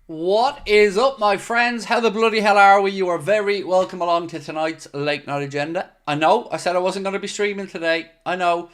What is up, my friends? How the bloody hell are we? You are very welcome along to tonight's late night agenda. I know I said I wasn't going to be streaming today. I know,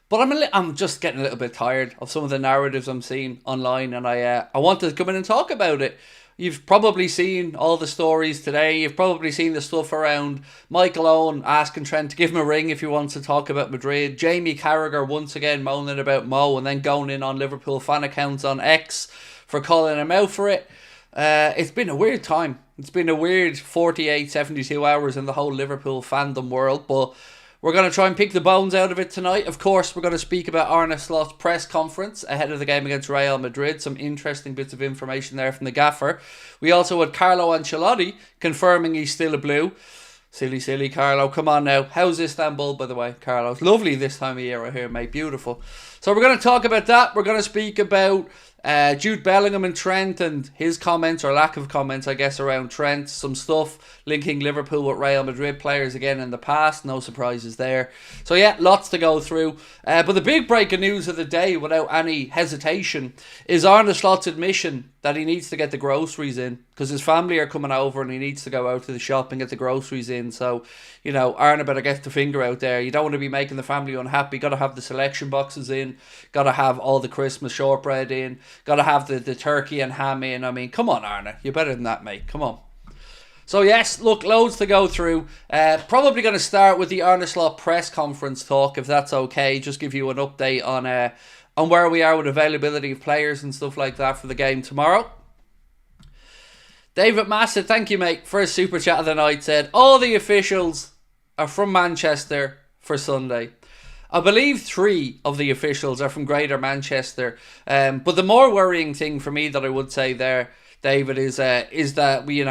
but I'm just getting a little bit tired of some of the narratives I'm seeing online, and I want to come in and talk about it. You've probably seen all the stories today. You've probably seen the stuff around Michael Owen asking Trent to give him a ring if he wants to talk about Madrid. Jamie Carragher once again moaning about Mo and then going in on Liverpool fan accounts on X for calling him out for it. It's been a weird time. It's been a weird 48, 72 hours in the whole Liverpool fandom world, but we're going to try and pick the bones out of it tonight. Of course, we're going to speak about Arne Slot's press conference ahead of the game against Real Madrid. Some interesting bits of information there from the gaffer. We also had Carlo Ancelotti confirming he's still a blue. Silly Carlo. Come on now. How's Istanbul, by the way, Carlo? It's lovely this time of year right here, mate. Beautiful. So we're going to talk about that. We're going to speak about Jude Bellingham and Trent and his comments, or lack of comments, I guess, around Trent. Some stuff linking Liverpool with Real Madrid players again in the past. No surprises there. So yeah, lots to go through. But the big breaking news of the day, without any hesitation, is Arne Slot's admission that he needs to get the groceries in because his family are coming over and he needs to go out to the shop and get the groceries in. So, you know, Arne better get the finger out there. You don't want to be making the family unhappy. Got to have the selection boxes in. Got to have all the Christmas shortbread in. Got to have the turkey and ham in. I mean, come on, Arne. You're better than that, mate. Come on. So yes, look, loads to go through. Probably going to start with the Arne Slot press conference talk, if that's okay. Just give you an update on where we are with availability of players and stuff like that for the game tomorrow. David Massett, thank you, mate, for a super chat of the night. Said all the officials are from Manchester for Sunday. I believe 3 of the officials are from Greater Manchester. But the more worrying thing for me that I would say there, David, is that we,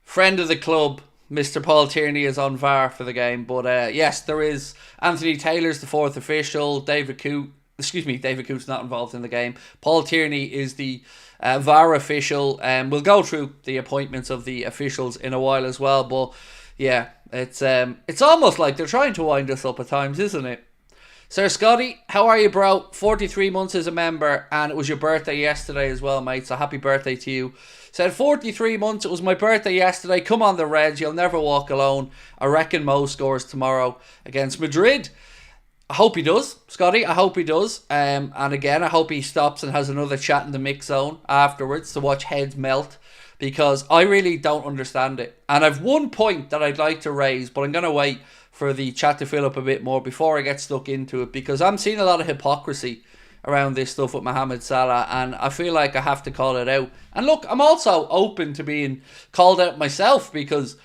friend of the club, Mr. Paul Tierney, is on VAR for the game. But yes, there is Anthony Taylor's the 4th official. David Coot's not involved in the game. Paul Tierney is the VAR official. We'll go through the appointments of the officials in a while as well. But yeah, it's almost like they're trying to wind us up at times, isn't it? Sir Scotty, how are you, bro? 43 months as a member, and it was your birthday yesterday as well, mate, so happy birthday to you. Said 43 months, it was my birthday yesterday. Come on the Reds, you'll never walk alone. I reckon Mo scores tomorrow against Madrid. I hope he does, Scotty. I hope he does. And again, I hope he stops and has another chat in the mix zone afterwards to watch heads melt, because I really don't understand it. And I've one point that I'd like to raise, but I'm going to wait for the chat to fill up a bit more before I get stuck into it, because I'm seeing a lot of hypocrisy around this stuff with Mohamed Salah, and I feel like I have to call it out. And look, I'm also open to being called out myself, because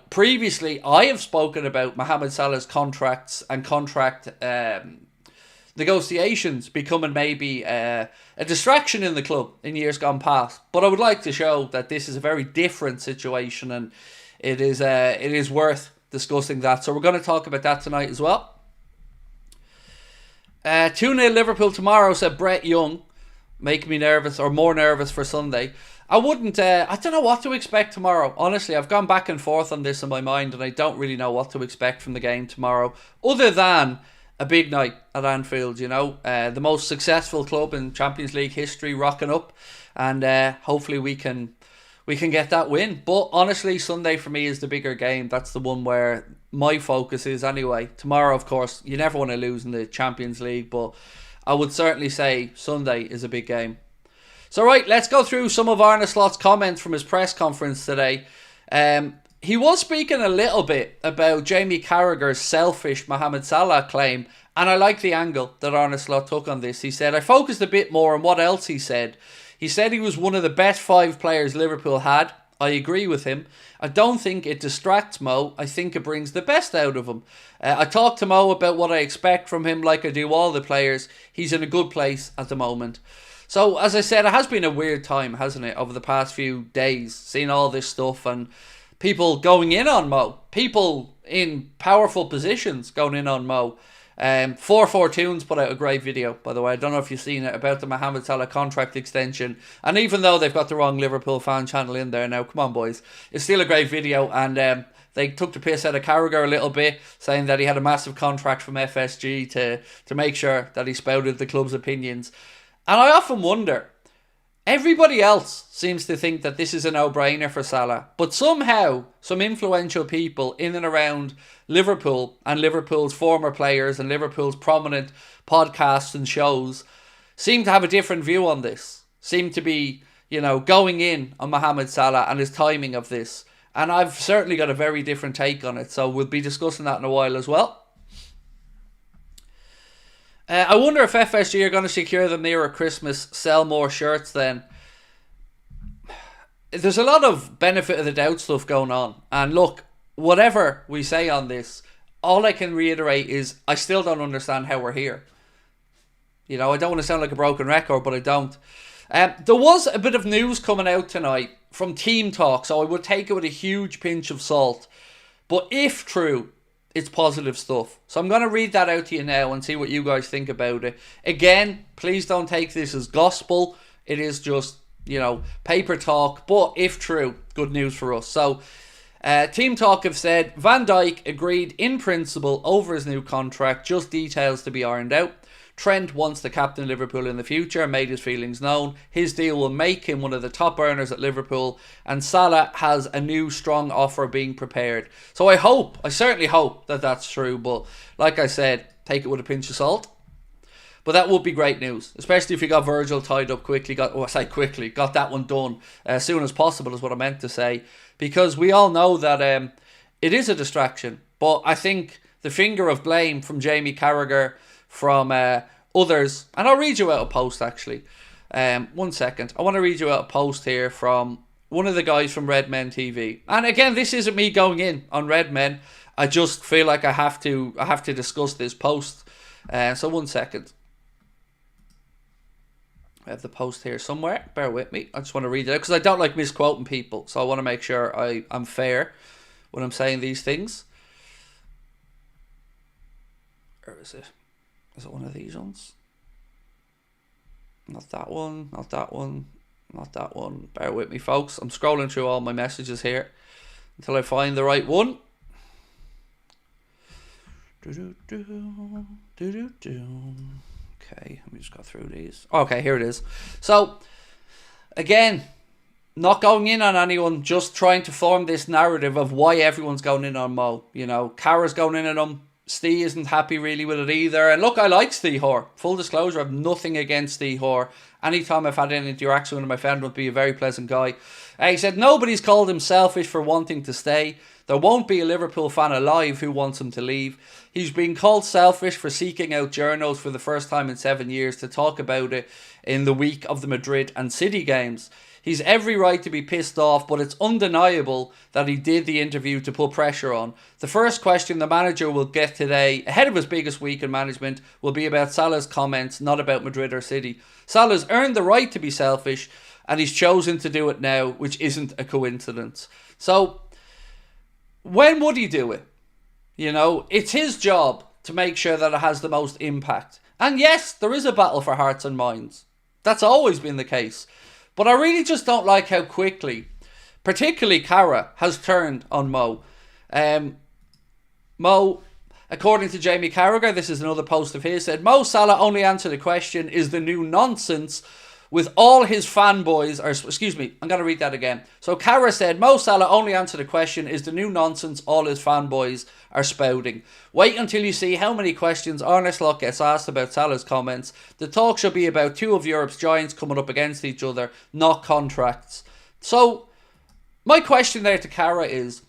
previously I have spoken about Mohamed Salah's contracts and contract negotiations becoming maybe a distraction in the club in years gone past. But I would like to show that this is a very different situation, and it is worth discussing that. So we're going to talk about that tonight as well. 2-0 Liverpool tomorrow, said Brett Young. Make me nervous, or more nervous for Sunday. I wouldn't, I don't know what to expect tomorrow. Honestly, I've gone back and forth on this in my mind, and I don't really know what to expect from the game tomorrow, other than a big night at Anfield, the most successful club in Champions League history rocking up, and hopefully we can get that win. But honestly, Sunday for me is the bigger game. That's the one where my focus is anyway. Tomorrow, of course, you never want to lose in the Champions League, but I would certainly say Sunday is a big game. So right, let's go through some of Arne Slot's comments from his press conference today. He was speaking a little bit about Jamie Carragher's selfish Mohamed Salah claim, and I like the angle that Arne Slot took on this. He said, I focused a bit more on what else he said. He said he was one of the best 5 players Liverpool had. I agree with him. I don't think it distracts Mo. I think it brings the best out of him. I talked to Mo about what I expect from him like I do all the players. He's in a good place at the moment. So, as I said, it has been a weird time, hasn't it, over the past few days, seeing all this stuff and people going in on Mo. People in powerful positions going in on Mo. 442s put out a great video, by the way. I don't know if you've seen it, about the Mohamed Salah contract extension. And even though they've got the wrong Liverpool fan channel in there now, come on, boys, it's still a great video. And they took the piss out of Carragher a little bit, saying that he had a massive contract from FSG to make sure that he spouted the club's opinions. And I often wonder, Everybody else seems to think that this is a no-brainer for Salah. But somehow, some influential people in and around Liverpool and Liverpool's former players and Liverpool's prominent podcasts and shows seem to have a different view on this. Seem to be, going in on Mohamed Salah and his timing of this. And I've certainly got a very different take on it. So we'll be discussing that in a while as well. I wonder if FSG are going to secure them nearer Christmas, sell more shirts then. There's a lot of benefit of the doubt stuff going on. And look, whatever we say on this, all I can reiterate is I still don't understand how we're here. I don't want to sound like a broken record, but I don't. There was a bit of news coming out tonight from Team Talk, so I would take it with a huge pinch of salt. But if true, it's positive stuff. So I'm going to read that out to you now and see what you guys think about it. Again, please don't take this as gospel. It is just, paper talk. But if true, good news for us. So Team Talk have said Van Dijk agreed in principle over his new contract. Just details to be ironed out. Trent wants to captain Liverpool in the future and made his feelings known. His deal will make him one of the top earners at Liverpool, and Salah has a new strong offer being prepared. So I certainly hope that that's true, but like I said, take it with a pinch of salt. But that would be great news, especially if you got Virgil tied up quickly. Got that one done as soon as possible is what I meant to say, because we all know that it is a distraction. But I think the finger of blame from Jamie Carragher, from others, and I'll read you out a post actually. 1 second. I want to read you out a post here from one of the guys from Red Men TV. And again, this isn't me going in on Red Men. I just feel like I have to discuss this post. So 1 second. I have the post here somewhere. Bear with me. I just want to read it out because I don't like misquoting people. So I want to make sure I'm fair when I'm saying these things. Where is it? Is it one of these ones? Not that one, not that one, not that one. Bear with me, folks. I'm scrolling through all my messages here until I find the right one. Okay, let me just go through these. Okay, here it is. So, again, not going in on anyone, just trying to form this narrative of why everyone's going in on Mo. Kara's going in on him. Steve isn't happy really with it either. And look, I like Steve Hoare. Full disclosure, I have nothing against Steve Hoare. Anytime I've had any interaction with him, I found him to be a very pleasant guy. He said, nobody's called him selfish for wanting to stay. There won't be a Liverpool fan alive who wants him to leave. He's been called selfish for seeking out journos for the first time in 7 years to talk about it in the week of the Madrid and City games. He's every right to be pissed off, but it's undeniable that he did the interview to put pressure on. The first question the manager will get today, ahead of his biggest week in management, will be about Salah's comments, not about Madrid or City. Salah's earned the right to be selfish, and he's chosen to do it now, which isn't a coincidence. So, when would he do it? It's his job to make sure that it has the most impact. And yes, there is a battle for hearts and minds. That's always been the case. But I really just don't like how quickly, particularly Cara, has turned on Mo. Mo, according to Jamie Carragher, this is another post of his, said, Mo Salah only answered the question, is the new nonsense with all his fanboys, I'm going to read that again. So Cara said, Mo Salah only answered the question, is the new nonsense all his fanboys are spouting. Wait until you see how many questions Arne Slot gets asked about Salah's comments. The talk should be about two of Europe's giants coming up against each other, not contracts. So, my question there to Cara is,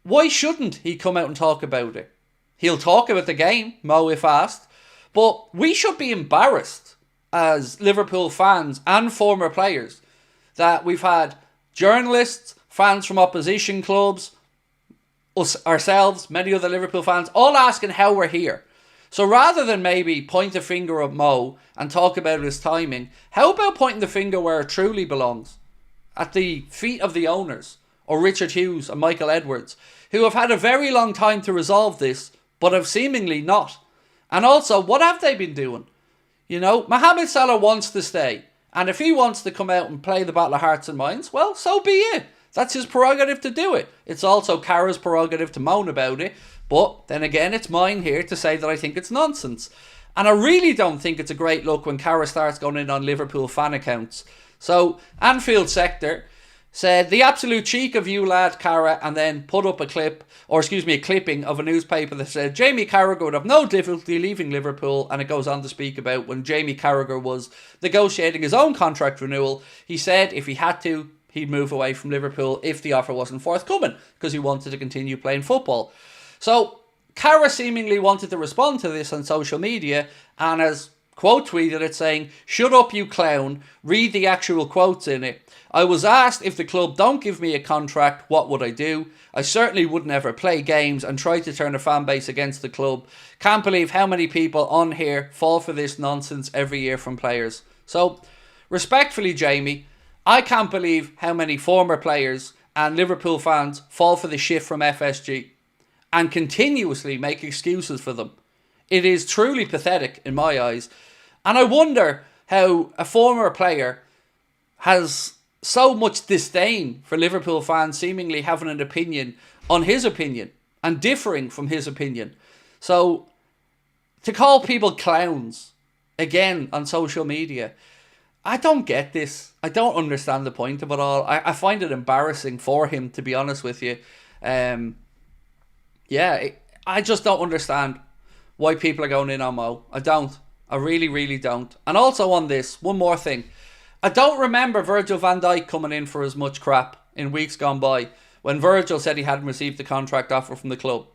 why shouldn't he come out and talk about it? He'll talk about the game, Mo, if asked, but we should be embarrassed as Liverpool fans and former players that we've had journalists, fans from opposition clubs, us ourselves, many other Liverpool fans, all asking how we're here. So rather than maybe point the finger at Mo and talk about his timing, how about pointing the finger where it truly belongs? At the feet of the owners, or Richard Hughes and Michael Edwards, who have had a very long time to resolve this, but have seemingly not. And also, what have they been doing? Mohamed Salah wants to stay. And if he wants to come out and play the battle of hearts and minds, well, so be it. That's his prerogative to do it. It's also Cara's prerogative to moan about it. But then again, it's mine here to say that I think it's nonsense. And I really don't think it's a great look when Carra starts going in on Liverpool fan accounts. So, Anfield Sector said, the absolute cheek of you, lad, Carra, and then put up a clipping of a newspaper that said Jamie Carragher would have no difficulty leaving Liverpool, and it goes on to speak about when Jamie Carragher was negotiating his own contract renewal. He said if he had to, he'd move away from Liverpool if the offer wasn't forthcoming, because he wanted to continue playing football. So, Carra seemingly wanted to respond to this on social media, and has quote tweeted it saying, "Shut up, you clown, read the actual quotes in it. I was asked if the club don't give me a contract, what would I do? I certainly wouldn't ever play games and try to turn a fan base against the club. Can't believe how many people on here fall for this nonsense every year from players." So, respectfully, Jamie, I can't believe how many former players and Liverpool fans fall for the shit from FSG and continuously make excuses for them. It is truly pathetic in my eyes. And I wonder how a former player has so much disdain for Liverpool fans seemingly having an opinion on his opinion and differing from his opinion. So, to call people clowns again on social media, I don't get this. I don't understand the point of it all. I find it embarrassing for him, to be honest with you. I just don't understand why people are going in on Mo. I don't. I really, really don't. And also on this, one more thing. I don't remember Virgil van Dijk coming in for as much crap in weeks gone by when Virgil said he hadn't received the contract offer from the club.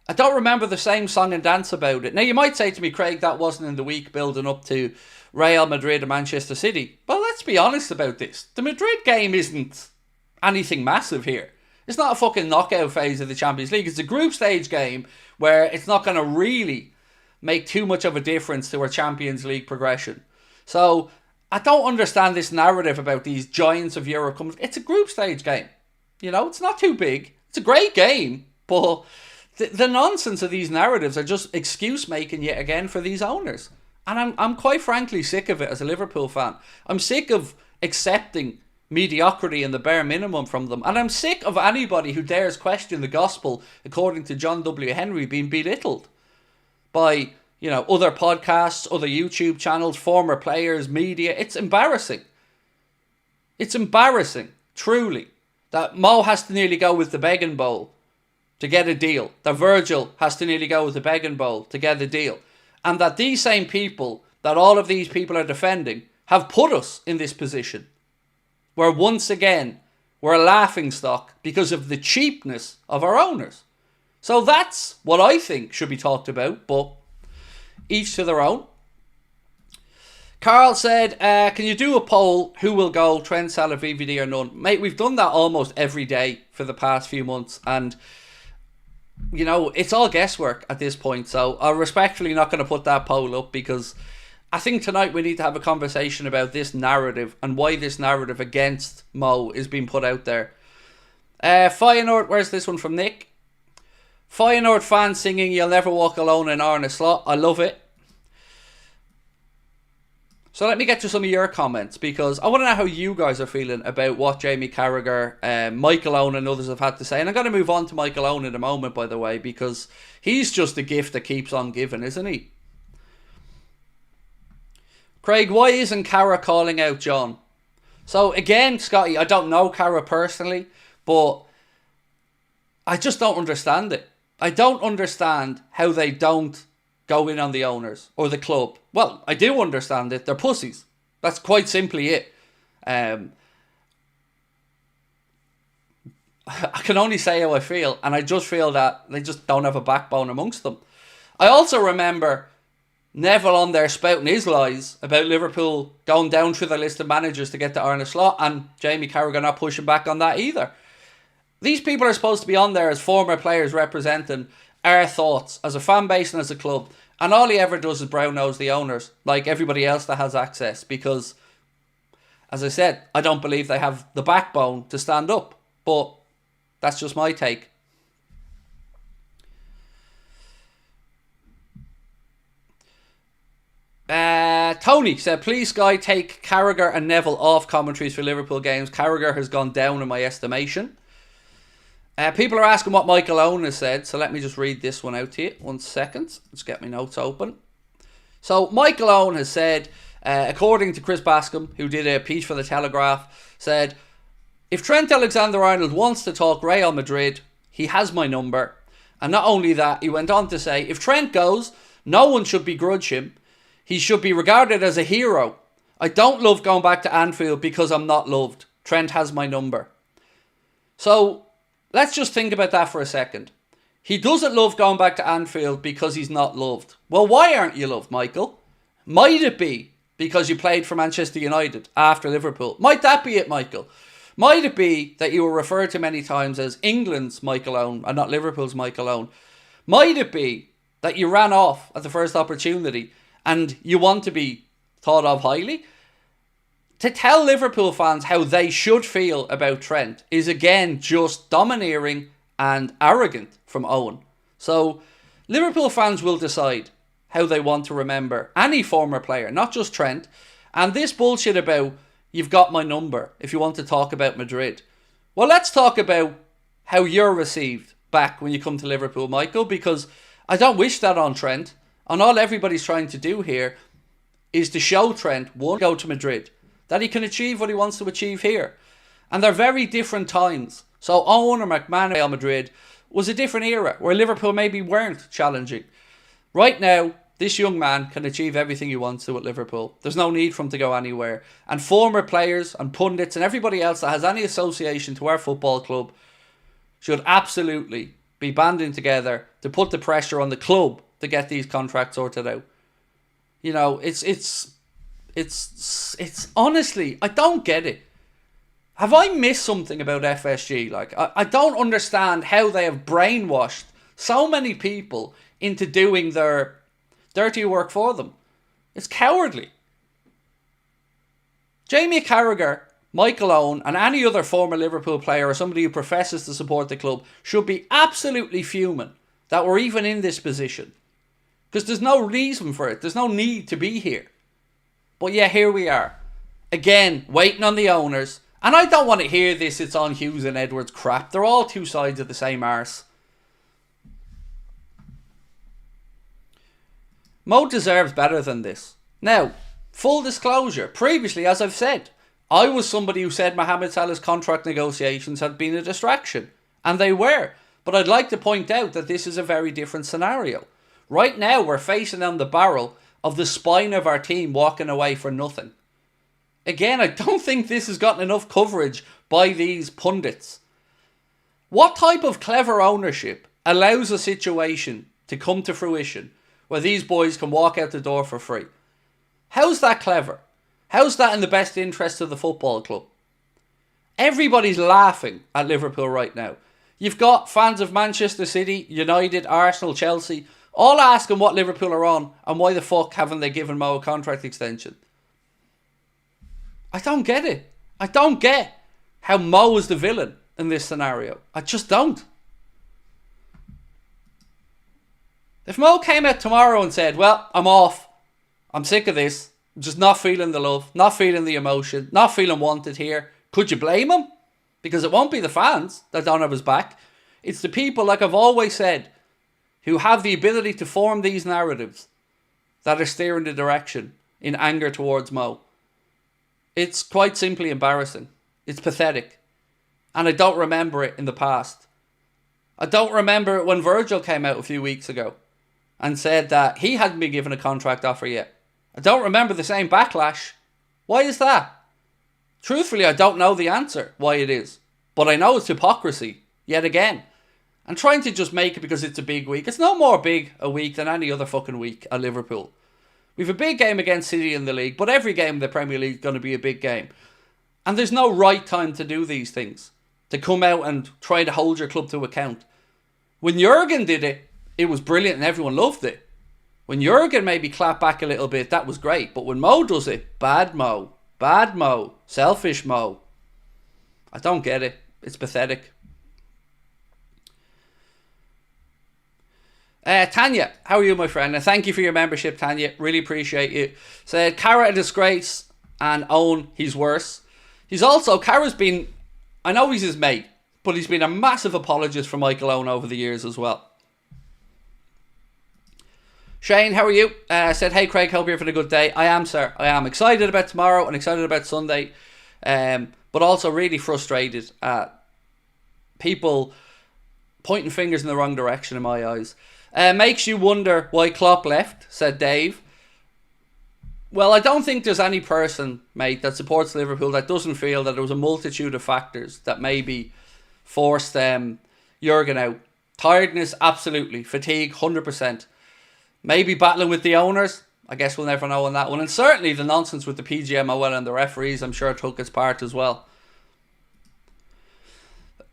I don't remember the same song and dance about it. Now, you might say to me, Craig, that wasn't in the week building up to Real Madrid and Manchester City. Well, let's be honest about this. The Madrid game isn't anything massive here. It's not a fucking knockout phase of the Champions League. It's a group stage game where it's not going to really make too much of a difference to our Champions League progression. So, I don't understand this narrative about these giants of Europe coming. It's a group stage game. You know, it's not too big. It's a great game, but the nonsense of these narratives are just excuse making yet again for these owners. And I'm quite frankly sick of it as a Liverpool fan. I'm sick of accepting mediocrity and the bare minimum from them. And I'm sick of anybody who dares question the gospel, according to John W. Henry, being belittled by, you know, other podcasts, other YouTube channels, former players, media. It's embarrassing. It's embarrassing, truly, that Mo has to nearly go with the begging bowl to get a deal. That Virgil has to nearly go with the begging bowl to get a deal. And that these same people, that all of these people are defending, have put us in this position where once again we're a laughingstock because of the cheapness of our owners. So that's what I think should be talked about, but each to their own. Carl said, can you do a poll? Who will go? Trent, Salah, VVD or none? Mate, we've done that almost every day for the past few months, and you know, it's all guesswork at this point. So I'm respectfully not going to put that poll up, because I think tonight we need to have a conversation about this narrative and why this narrative against Mo is being put out there. Feyenoord, where's this one from Nick? Feyenoord fans singing "You'll Never Walk Alone" in Arne Slot. I love it. So let me get to some of your comments, because I want to know how you guys are feeling about what Jamie Carragher, Michael Owen and others have had to say. And I'm going to move on to Michael Owen in a moment, by the way, because he's just a gift that keeps on giving, isn't he? Craig, why isn't Carra calling out John? So again, Scotty, I don't know Carra personally, but I just don't understand it. I don't understand how they don't go in on the owners or the club. Well, I do understand it. They're pussies. That's quite simply it. I can only say how I feel, and I just feel that they just don't have a backbone amongst them. I also remember Neville on there spouting his lies about Liverpool going down through the list of managers to get to Arne Slot, and Jamie Carragher not pushing back on that either. These people are supposed to be on there as former players representing our thoughts as a fan base and as a club, and all he ever does is brown nose the owners like everybody else that has access, because, as I said, I don't believe they have the backbone to stand up. But that's just my take. Tony said, please Sky, take Carragher and Neville off commentaries for Liverpool games. Carragher has gone down in my estimation. People are asking what Michael Owen has said, so let me just read this one out to you. 1 second. Let's get my notes open. So Michael Owen has said, according to Chris Bascom, who did a piece for The Telegraph, said, if Trent Alexander-Arnold wants to talk Real Madrid, he has my number. And not only that, he went on to say, if Trent goes, no one should begrudge him. He should be regarded as a hero. I don't love going back to Anfield because I'm not loved. Trent has my number. So let's just think about that for a second. He doesn't love going back to Anfield because he's not loved. Well, why aren't you loved, Michael? Might it be because you played for Manchester United after Liverpool? Might that be it, Michael? Might it be that you were referred to many times as England's Michael Owen and not Liverpool's Michael Owen? Might it be that you ran off at the first opportunity and you want to be thought of highly? To tell Liverpool fans how they should feel about Trent is again just domineering and arrogant from Owen. So Liverpool fans will decide how they want to remember any former player, not just Trent. And this bullshit about you've got my number if you want to talk about Madrid. Well, let's talk about how you're received back when you come to Liverpool, Michael, because I don't wish that on Trent. And all everybody's trying to do here is to show Trent, one, go to Madrid, that he can achieve what he wants to achieve here. And they're very different times. So Owen or McMahon at Real Madrid was a different era where Liverpool maybe weren't challenging. Right now, this young man can achieve everything he wants to at Liverpool. There's no need for him to go anywhere. And former players and pundits and everybody else that has any association to our football club should absolutely be banding together to put the pressure on the club to get these contracts sorted out. You know, it's honestly, I don't get it. Have I missed something about FSG? Like, I don't understand how they have brainwashed so many people into doing their dirty work for them. It's cowardly. Jamie Carragher, Michael Owen and any other former Liverpool player or somebody who professes to support the club should be absolutely fuming that we're even in this position. Because there's no reason for it. There's no need to be here. But yeah, here we are. Again, waiting on the owners. And I don't want to hear this, it's on Hughes and Edwards crap. They're all two sides of the same arse. Mo deserves better than this. Now, full disclosure. Previously, as I've said, I was somebody who said Mohamed Salah's contract negotiations had been a distraction. And they were. But I'd like to point out that this is a very different scenario. Right now, we're facing on the barrel of the spine of our team walking away for nothing. Again, I don't think this has gotten enough coverage by these pundits. What type of clever ownership allows a situation to come to fruition where these boys can walk out the door for free? How's that clever? How's that in the best interest of the football club? Everybody's laughing at Liverpool right now. You've got fans of Manchester City, United, Arsenal, Chelsea, all asking what Liverpool are on and why the fuck haven't they given Mo a contract extension. I don't get it. I don't get how Mo is the villain in this scenario. I just don't. If Mo came out tomorrow and said, well, I'm off. I'm sick of this. I'm just not feeling the love, not feeling the emotion, not feeling wanted here. Could you blame him? Because it won't be the fans that don't have his back. It's the people, like I've always said, who have the ability to form these narratives that are steering the direction in anger towards Mo. It's quite simply embarrassing. It's pathetic. And I don't remember it in the past. I don't remember it when Virgil came out a few weeks ago and said that he hadn't been given a contract offer yet. I don't remember the same backlash. Why is that? Truthfully, I don't know the answer why it is. But I know it's hypocrisy, yet again. And trying to just make it because it's a big week. It's no more big a week than any other fucking week at Liverpool. We've a big game against City in the league, but every game in the Premier League is going to be a big game. And there's no right time to do these things. To come out and try to hold your club to account. When Jurgen did it, it was brilliant and everyone loved it. When Jurgen maybe clapped back a little bit, that was great. But when Mo does it, bad Mo. Bad Mo. Selfish Mo. I don't get it. It's pathetic. Tanya, how are you, my friend? And thank you for your membership, Tanya. Really appreciate you. Said, Cara a disgrace and Owen, he's worse. He's also, Cara's been, I know he's his mate, but he's been a massive apologist for Michael Owen over the years as well. Shane, how are you? Said, hey Craig, hope you're having a good day. I am, sir. I am excited about tomorrow and excited about Sunday. But also really frustrated at people pointing fingers in the wrong direction in my eyes. Makes you wonder why Klopp left, said Dave. Well, I don't think there's any person, mate, that supports Liverpool that doesn't feel that there was a multitude of factors that maybe forced Jurgen out. Tiredness, absolutely. Fatigue, 100%. Maybe battling with the owners. I guess we'll never know on that one. And certainly the nonsense with the PGMOL and the referees, I'm sure took its part as well.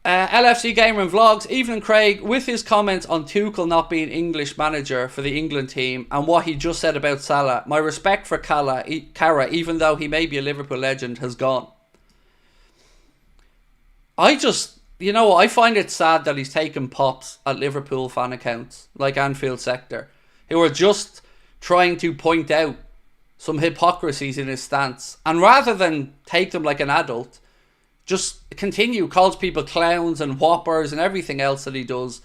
LFC Gamer and Vlogs. Evening Craig, with his comments on Tuchel not being English manager for the England team and what he just said about Salah, my respect for Kara, even though he may be a Liverpool legend, has gone. I find it sad that he's taken pops at Liverpool fan accounts like Anfield Sector, who are just trying to point out some hypocrisies in his stance. And rather than take them like an adult, just calls people clowns and whoppers and everything else that he does.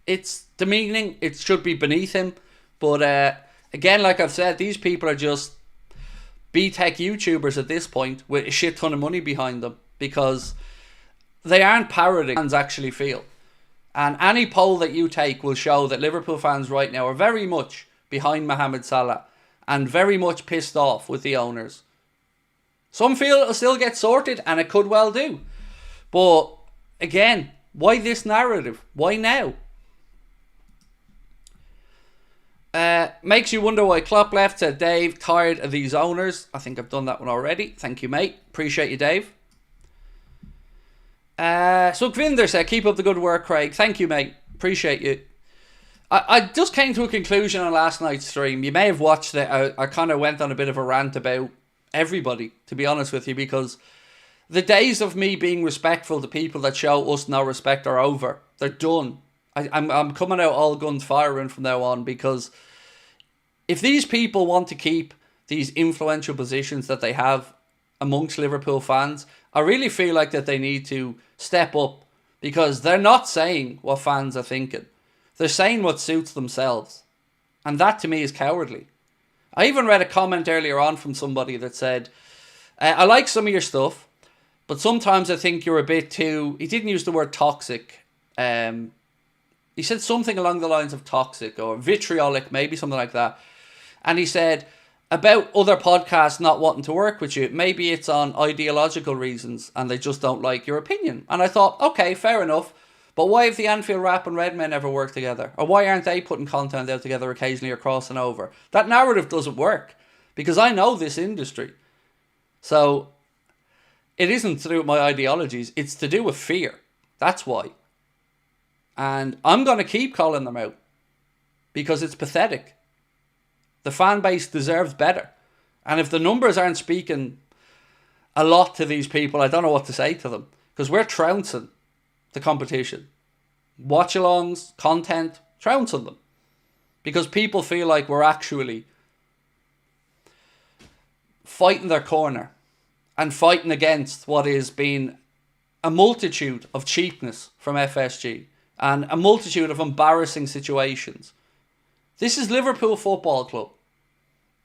It's demeaning. It should be beneath him. But again, like I've said, these people are just B-Tech YouTubers at this point with a shit ton of money behind them because they aren't parroting fans actually feel. And any poll that you take will show that Liverpool fans right now are very much behind Mohamed Salah and very much pissed off with the owners. Some feel it'll still get sorted, and it could well do. But again, why this narrative? Why now? Makes you wonder why Klopp left, said Dave. Tired of these owners. I think I've done that one already. Thank you, mate. Appreciate you, Dave. Sukhvinder said, keep up the good work, Craig. Thank you, mate. Appreciate you. I just came to a conclusion on last night's stream. You may have watched it. I kind of went on a bit of a rant about everybody, to be honest with you, because the days of me being respectful to people that show us no respect are over. They're done. I'm coming out all guns firing from now on, because if these people want to keep these influential positions that they have amongst Liverpool fans, I really feel like that they need to step up, because they're not saying what fans are thinking. They're saying what suits themselves. And that to me is cowardly. I even read a comment earlier on from somebody that said, I like some of your stuff, but sometimes I think you're a bit too... He didn't use the word toxic. He said something along the lines of toxic or vitriolic, maybe something like that. And he said, about other podcasts not wanting to work with you, maybe it's on ideological reasons and they just don't like your opinion. And I thought, okay, fair enough. But why have the Anfield Rap and Redmen ever worked together? Or why aren't they putting content out together occasionally or crossing over? That narrative doesn't work, because I know this industry. So it isn't to do with my ideologies, it's to do with fear. That's why. And I'm going to keep calling them out, because it's pathetic. The fan base deserves better. And if the numbers aren't speaking a lot to these people, I don't know what to say to them, because we're trouncing the competition. Watch-alongs, content, trouncing them. Because people feel like we're actually fighting their corner and fighting against what is being a multitude of cheapness from FSG and a multitude of embarrassing situations. This is Liverpool Football Club.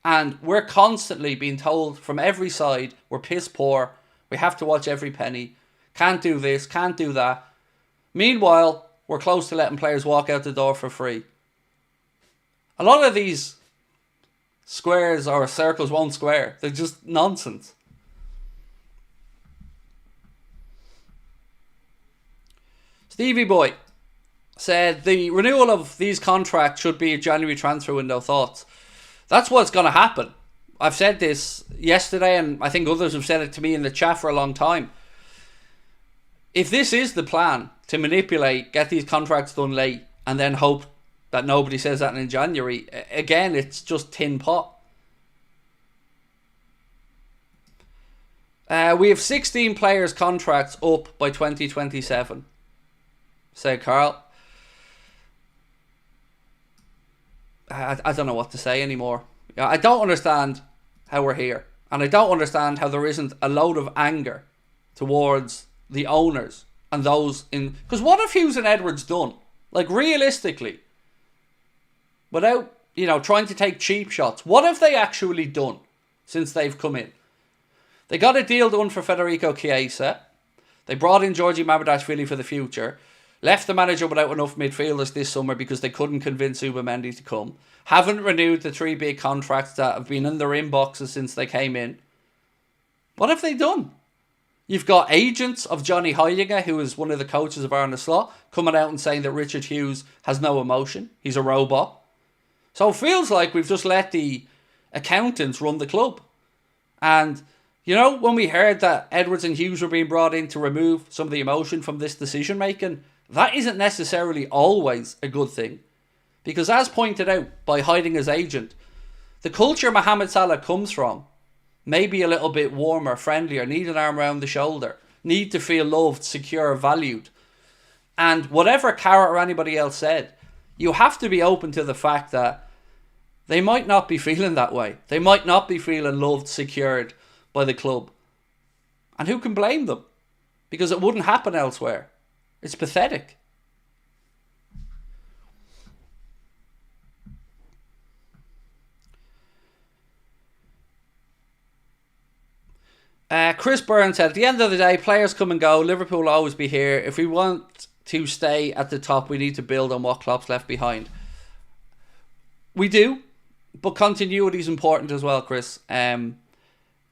And we're constantly being told from every side, we're piss poor, we have to watch every penny, can't do this, can't do that. Meanwhile, we're close to letting players walk out the door for free. A lot of these squares or circles won't square. They're just nonsense. Stevie Boy said the renewal of these contracts should be a January transfer window. Thoughts? That's what's going to happen. I've said this yesterday, and I think others have said it to me in the chat for a long time. If this is the plan, to manipulate, get these contracts done late, and then hope that nobody says that in January, again, it's just tin pot. We have 16 players' contracts up by 2027, said Carl. I don't know what to say anymore. I don't understand how we're here. And I don't understand how there isn't a load of anger towards the owners and those in... Because what have Hughes and Edwards done? Like, realistically, without trying to take cheap shots. What have they actually done since they've come in? They got a deal done for Federico Chiesa. They brought in Georgi Mamardashvili for the future. Left the manager without enough midfielders this summer because they couldn't convince Ubamendi to come. Haven't renewed the 3 big contracts that have been in their inboxes since they came in. What have they done? You've got agents of Johnny Heidegger, who is one of the coaches of Arne Slot, coming out and saying that Richard Hughes has no emotion. He's a robot. So it feels like we've just let the accountants run the club. And, when we heard that Edwards and Hughes were being brought in to remove some of the emotion from this decision making, that isn't necessarily always a good thing. Because as pointed out by Heidegger's agent, the culture Mohamed Salah comes from may be a little bit warmer, friendlier, need an arm around the shoulder, need to feel loved, secure, valued. And whatever Carrot or anybody else said, you have to be open to the fact that they might not be feeling that way. They might not be feeling loved, secured by the club. And who can blame them? Because it wouldn't happen elsewhere. It's pathetic. Chris Byrne said, at the end of the day, players come and go. Liverpool will always be here. If we want to stay at the top, we need to build on what Klopp's left behind. We do, but continuity is important as well, Chris. And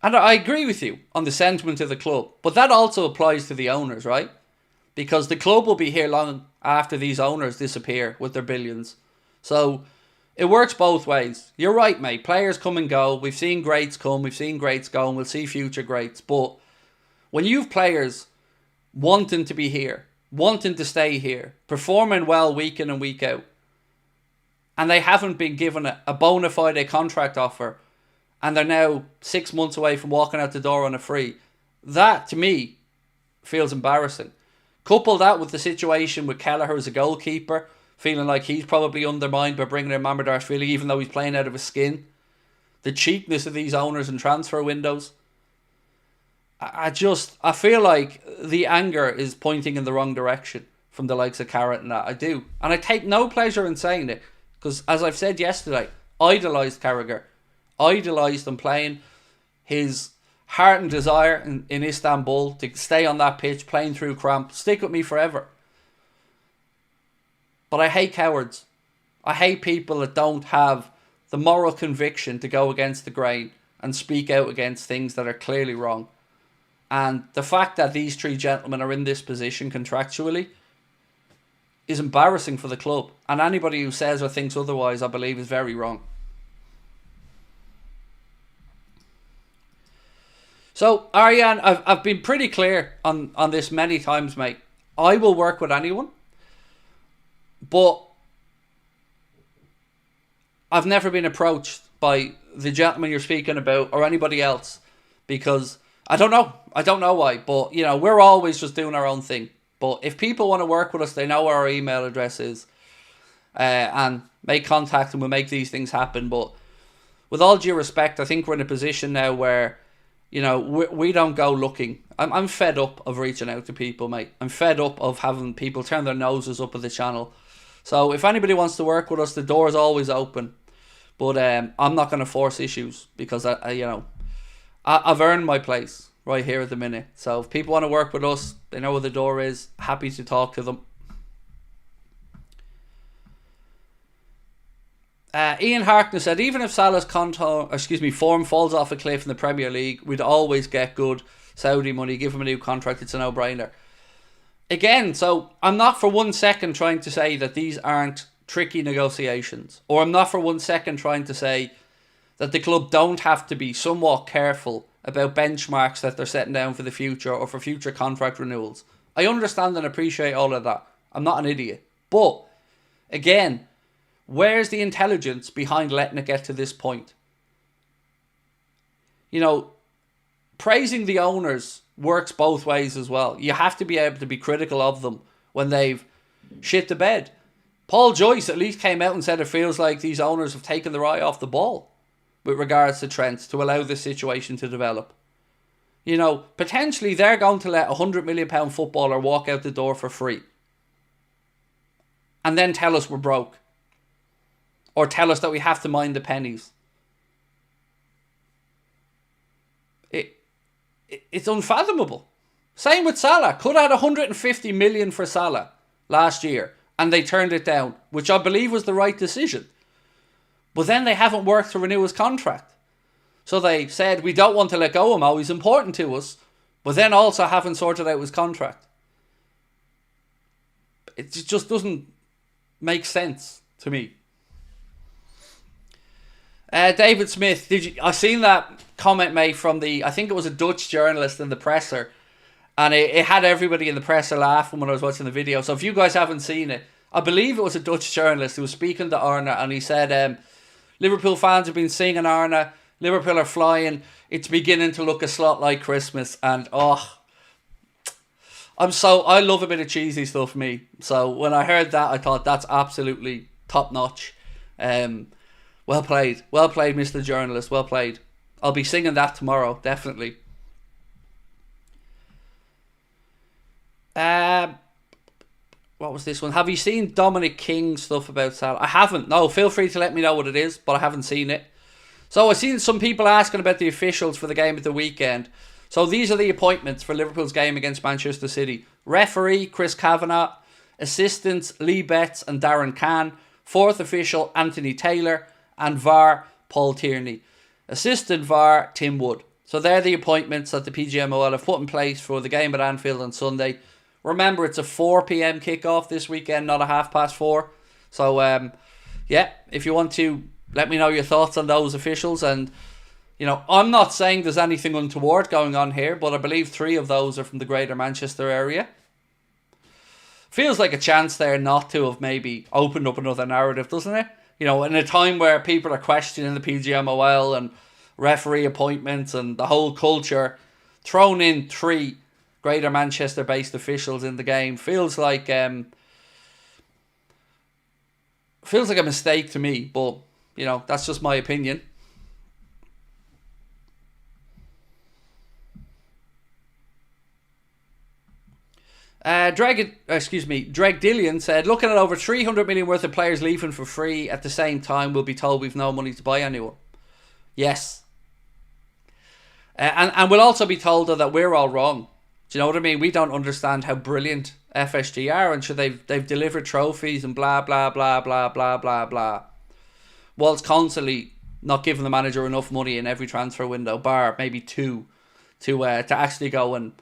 I agree with you on the sentiment of the club, but that also applies to the owners, right? Because the club will be here long after these owners disappear with their billions. So it works both ways. You're right, mate. Players come and go. We've seen greats come. We've seen greats go. And we'll see future greats. But when you've players wanting to be here, wanting to stay here, performing well week in and week out, and they haven't been given a bona fide contract offer, and they're now 6 months away from walking out the door on a free, that, to me, feels embarrassing. Couple that with the situation with Kelleher as a goalkeeper, feeling like he's probably undermined by bringing in Mamardashvili, even though he's playing out of his skin. The cheapness of these owners and transfer windows. I feel like the anger is pointing in the wrong direction from the likes of Carrot and that. I do. And I take no pleasure in saying it, because as I've said yesterday, idolised Carragher. Idolised him playing his heart and desire in Istanbul to stay on that pitch, playing through cramp. Stick with me forever. But I hate cowards. I hate people that don't have the moral conviction to go against the grain and speak out against things that are clearly wrong. And the fact that these 3 gentlemen are in this position contractually is embarrassing for the club. And anybody who says or thinks otherwise, I believe, is very wrong. So, Ariane, I've been pretty clear on this many times, mate. I will work with anyone. But I've never been approached by the gentleman you're speaking about or anybody else, because I don't know why, but we're always just doing our own thing. But if people want to work with us, they know where our email address is, and make contact, and we'll make these things happen. But with all due respect, I think we're in a position now where we don't go looking. I'm fed up of reaching out to people, mate. I'm fed up of having people turn their noses up at the channel. So if anybody wants to work with us, the door is always open. But I'm not going to force issues, because I've earned my place right here at the minute. So if people want to work with us, they know where the door is. Happy to talk to them. Ian Harkness said, even if Salah's form falls off a cliff in the Premier League, we'd always get good Saudi money. Give him a new contract. It's a no-brainer. Again, so I'm not for 1 second trying to say that these aren't tricky negotiations. Or I'm not for 1 second trying to say that the club don't have to be somewhat careful about benchmarks that they're setting down for the future or for future contract renewals. I understand and appreciate all of that. I'm not an idiot. But, again, where's the intelligence behind letting it get to this point? Praising the owners works both ways as well. You have to be able to be critical of them when they've shit the bed. Paul Joyce at least came out and said it feels like these owners have taken their eye off the ball with regards to Trent to allow this situation to develop. Potentially they're going to let £100 million footballer walk out the door for free and then tell us we're broke. or tell us that we have to mind the pennies. It's unfathomable. Same with Salah. Could have had 150 million for Salah last year, and they turned it down, which I believe was the right decision. But then they haven't worked to renew his contract. So they said, we don't want to let go of Mo, he's important to us, but then also haven't sorted out his contract. It just doesn't make sense to me. David Smith, I seen that comment made from I think it was a Dutch journalist in the presser, and it had everybody in the presser laughing when I was watching the video. So if you guys haven't seen it, I believe it was a Dutch journalist who was speaking to Arne, and he said, Liverpool fans have been singing Arne, Liverpool are flying, it's beginning to look a slot like Christmas, and I love a bit of cheesy stuff, me. So when I heard that, I thought that's absolutely top notch. Well played, Mr. Journalist, well played. I'll be singing that tomorrow, definitely. What was this one? Have you seen Dominic King's stuff about Salah? I haven't. No, feel free to let me know what it is, but I haven't seen it. So I've seen some people asking about the officials for the game at the weekend. So these are the appointments for Liverpool's game against Manchester City. Referee, Chris Kavanagh. Assistants, Lee Betts and Darren Cann. Fourth official, Anthony Taylor. And VAR, Paul Tierney. Assistant VAR, Tim Wood. So they're the appointments that the PGMOL have put in place for the game at Anfield on Sunday. Remember, it's a 4 p.m. kickoff this weekend, not a 4:30. So, yeah, if you want to, let me know your thoughts on those officials. And, you know, I'm not saying there's anything untoward going on here, but I believe 3 of those are from the greater Manchester area. Feels like a chance there not to have maybe opened up another narrative, doesn't it? You know, in a time where people are questioning the PGMOL and referee appointments and the whole culture, thrown in 3 greater Manchester-based officials in the game feels like a mistake to me. But, you know, that's just my opinion. Dreg Dillion said, looking at over 300 million worth of players leaving for free at the same time, we'll be told we've no money to buy anyone. Yes. And we'll also be told that we're all wrong. Do you know what I mean? We don't understand how brilliant FSG are, and they've delivered trophies and blah, blah, blah, blah, blah, blah, blah. Whilst constantly not giving the manager enough money in every transfer window, bar maybe 2, to actually go and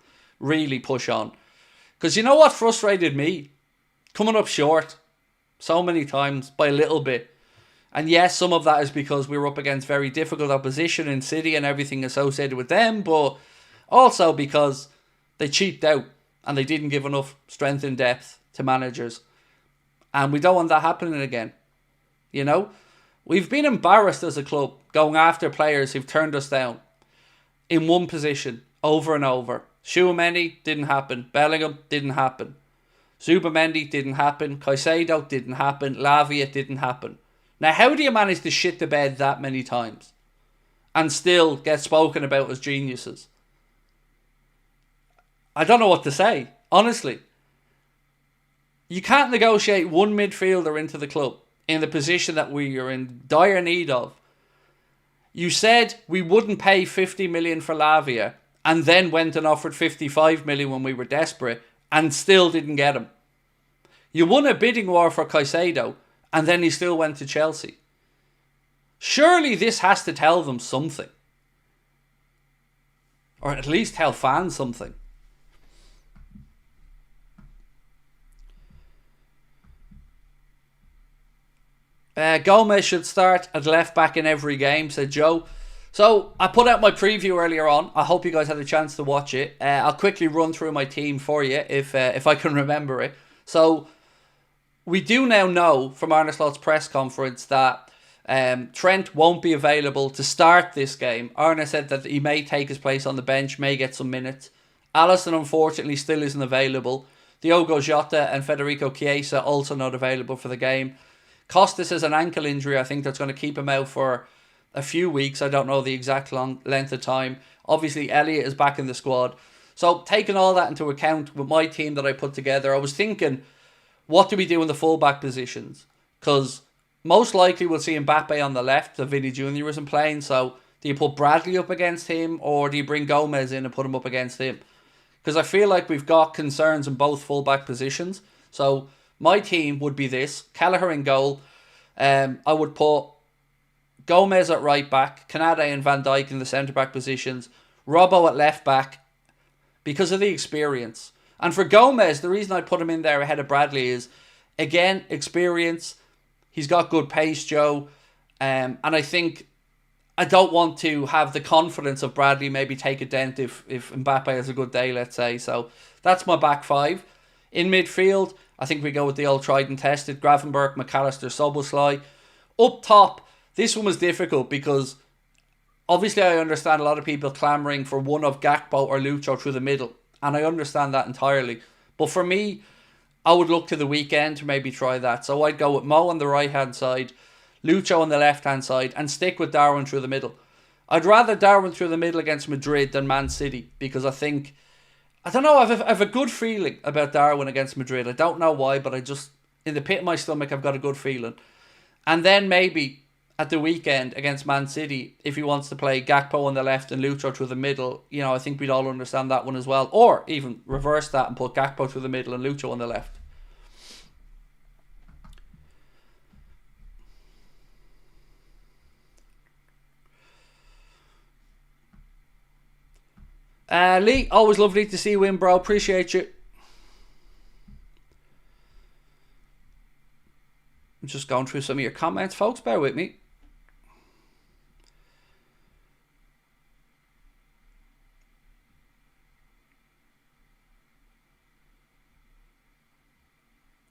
really push on. Because you know what frustrated me? Coming up short so many times by a little bit. And yes, some of that is because we were up against very difficult opposition in City and everything associated with them, but also because they cheaped out and they didn't give enough strength and depth to managers. And we don't want that happening again. You know? We've been embarrassed as a club going after players who've turned us down in one position over and over. Tchouaméni didn't happen. Bellingham didn't happen. Zubamendi didn't happen. Caicedo didn't happen. Lavia didn't happen. Now, how do you manage to shit the bed that many times and still get spoken about as geniuses? I don't know what to say, honestly. You can't negotiate one midfielder into the club in the position that we are in dire need of. You said we wouldn't pay 50 million for Lavia and then went and offered 55 million when we were desperate and still didn't get him. You won a bidding war for Caicedo and then he still went to Chelsea. Surely this has to tell them something. Or at least tell fans something. Gomez should start at left back in every game, said Joe. So I put out my preview earlier on. I hope you guys had a chance to watch it. I'll quickly run through my team for you if I can remember it. So we do now know from Arne Slot's press conference that Trent won't be available to start this game. Arne said that he may take his place on the bench, may get some minutes. Alisson unfortunately still isn't available. Diogo Jota and Federico Chiesa also not available for the game. Costas has an ankle injury. I think that's going to keep him out for a few weeks. I don't know the exact length of time. Obviously, Elliott is back in the squad. So, taking all that into account with my team that I put together, I was thinking, what do we do in the fullback positions? Because Most likely we'll see Mbappe on the left. The Vinny Jr. isn't playing, so do you put Bradley up against him, or do you bring Gomez in and put him up against him? Because I feel like we've got concerns in both fullback positions. So my team would be this: Kelleher in goal. I would put Gomez at right back, Kanade and Van Dijk in the centre back positions, Robbo at left back, because of the experience. And for Gomez, the reason I put him in there ahead of Bradley is, again, experience. He's got good pace, Joe. And I think I don't want to have the confidence of Bradley maybe take a dent if Mbappe has a good day, let's say. So that's my back five. In midfield, I think we go with the old tried and tested: Gravenberch, McAllister, Szoboszlai. Up top, this one was difficult because obviously I understand a lot of people clamouring for one of Gakpo or Lucho through the middle. And I understand that entirely. But for me, I would look to the weekend to maybe try that. So I'd go with Mo on the right-hand side, Lucho on the left-hand side, and stick with Darwin through the middle. I'd rather Darwin through the middle against Madrid than Man City, because I don't know, I have a good feeling about Darwin against Madrid. I don't know why, but in the pit of my stomach, I've got a good feeling. And then maybe at the weekend against Man City, if he wants to play Gakpo on the left and Lucho through the middle, I think we'd all understand that one as well. Or even reverse that and put Gakpo through the middle and Lucho on the left. Lee, always lovely to see you win, bro. Appreciate you. I'm just going through some of your comments, folks. Bear with me.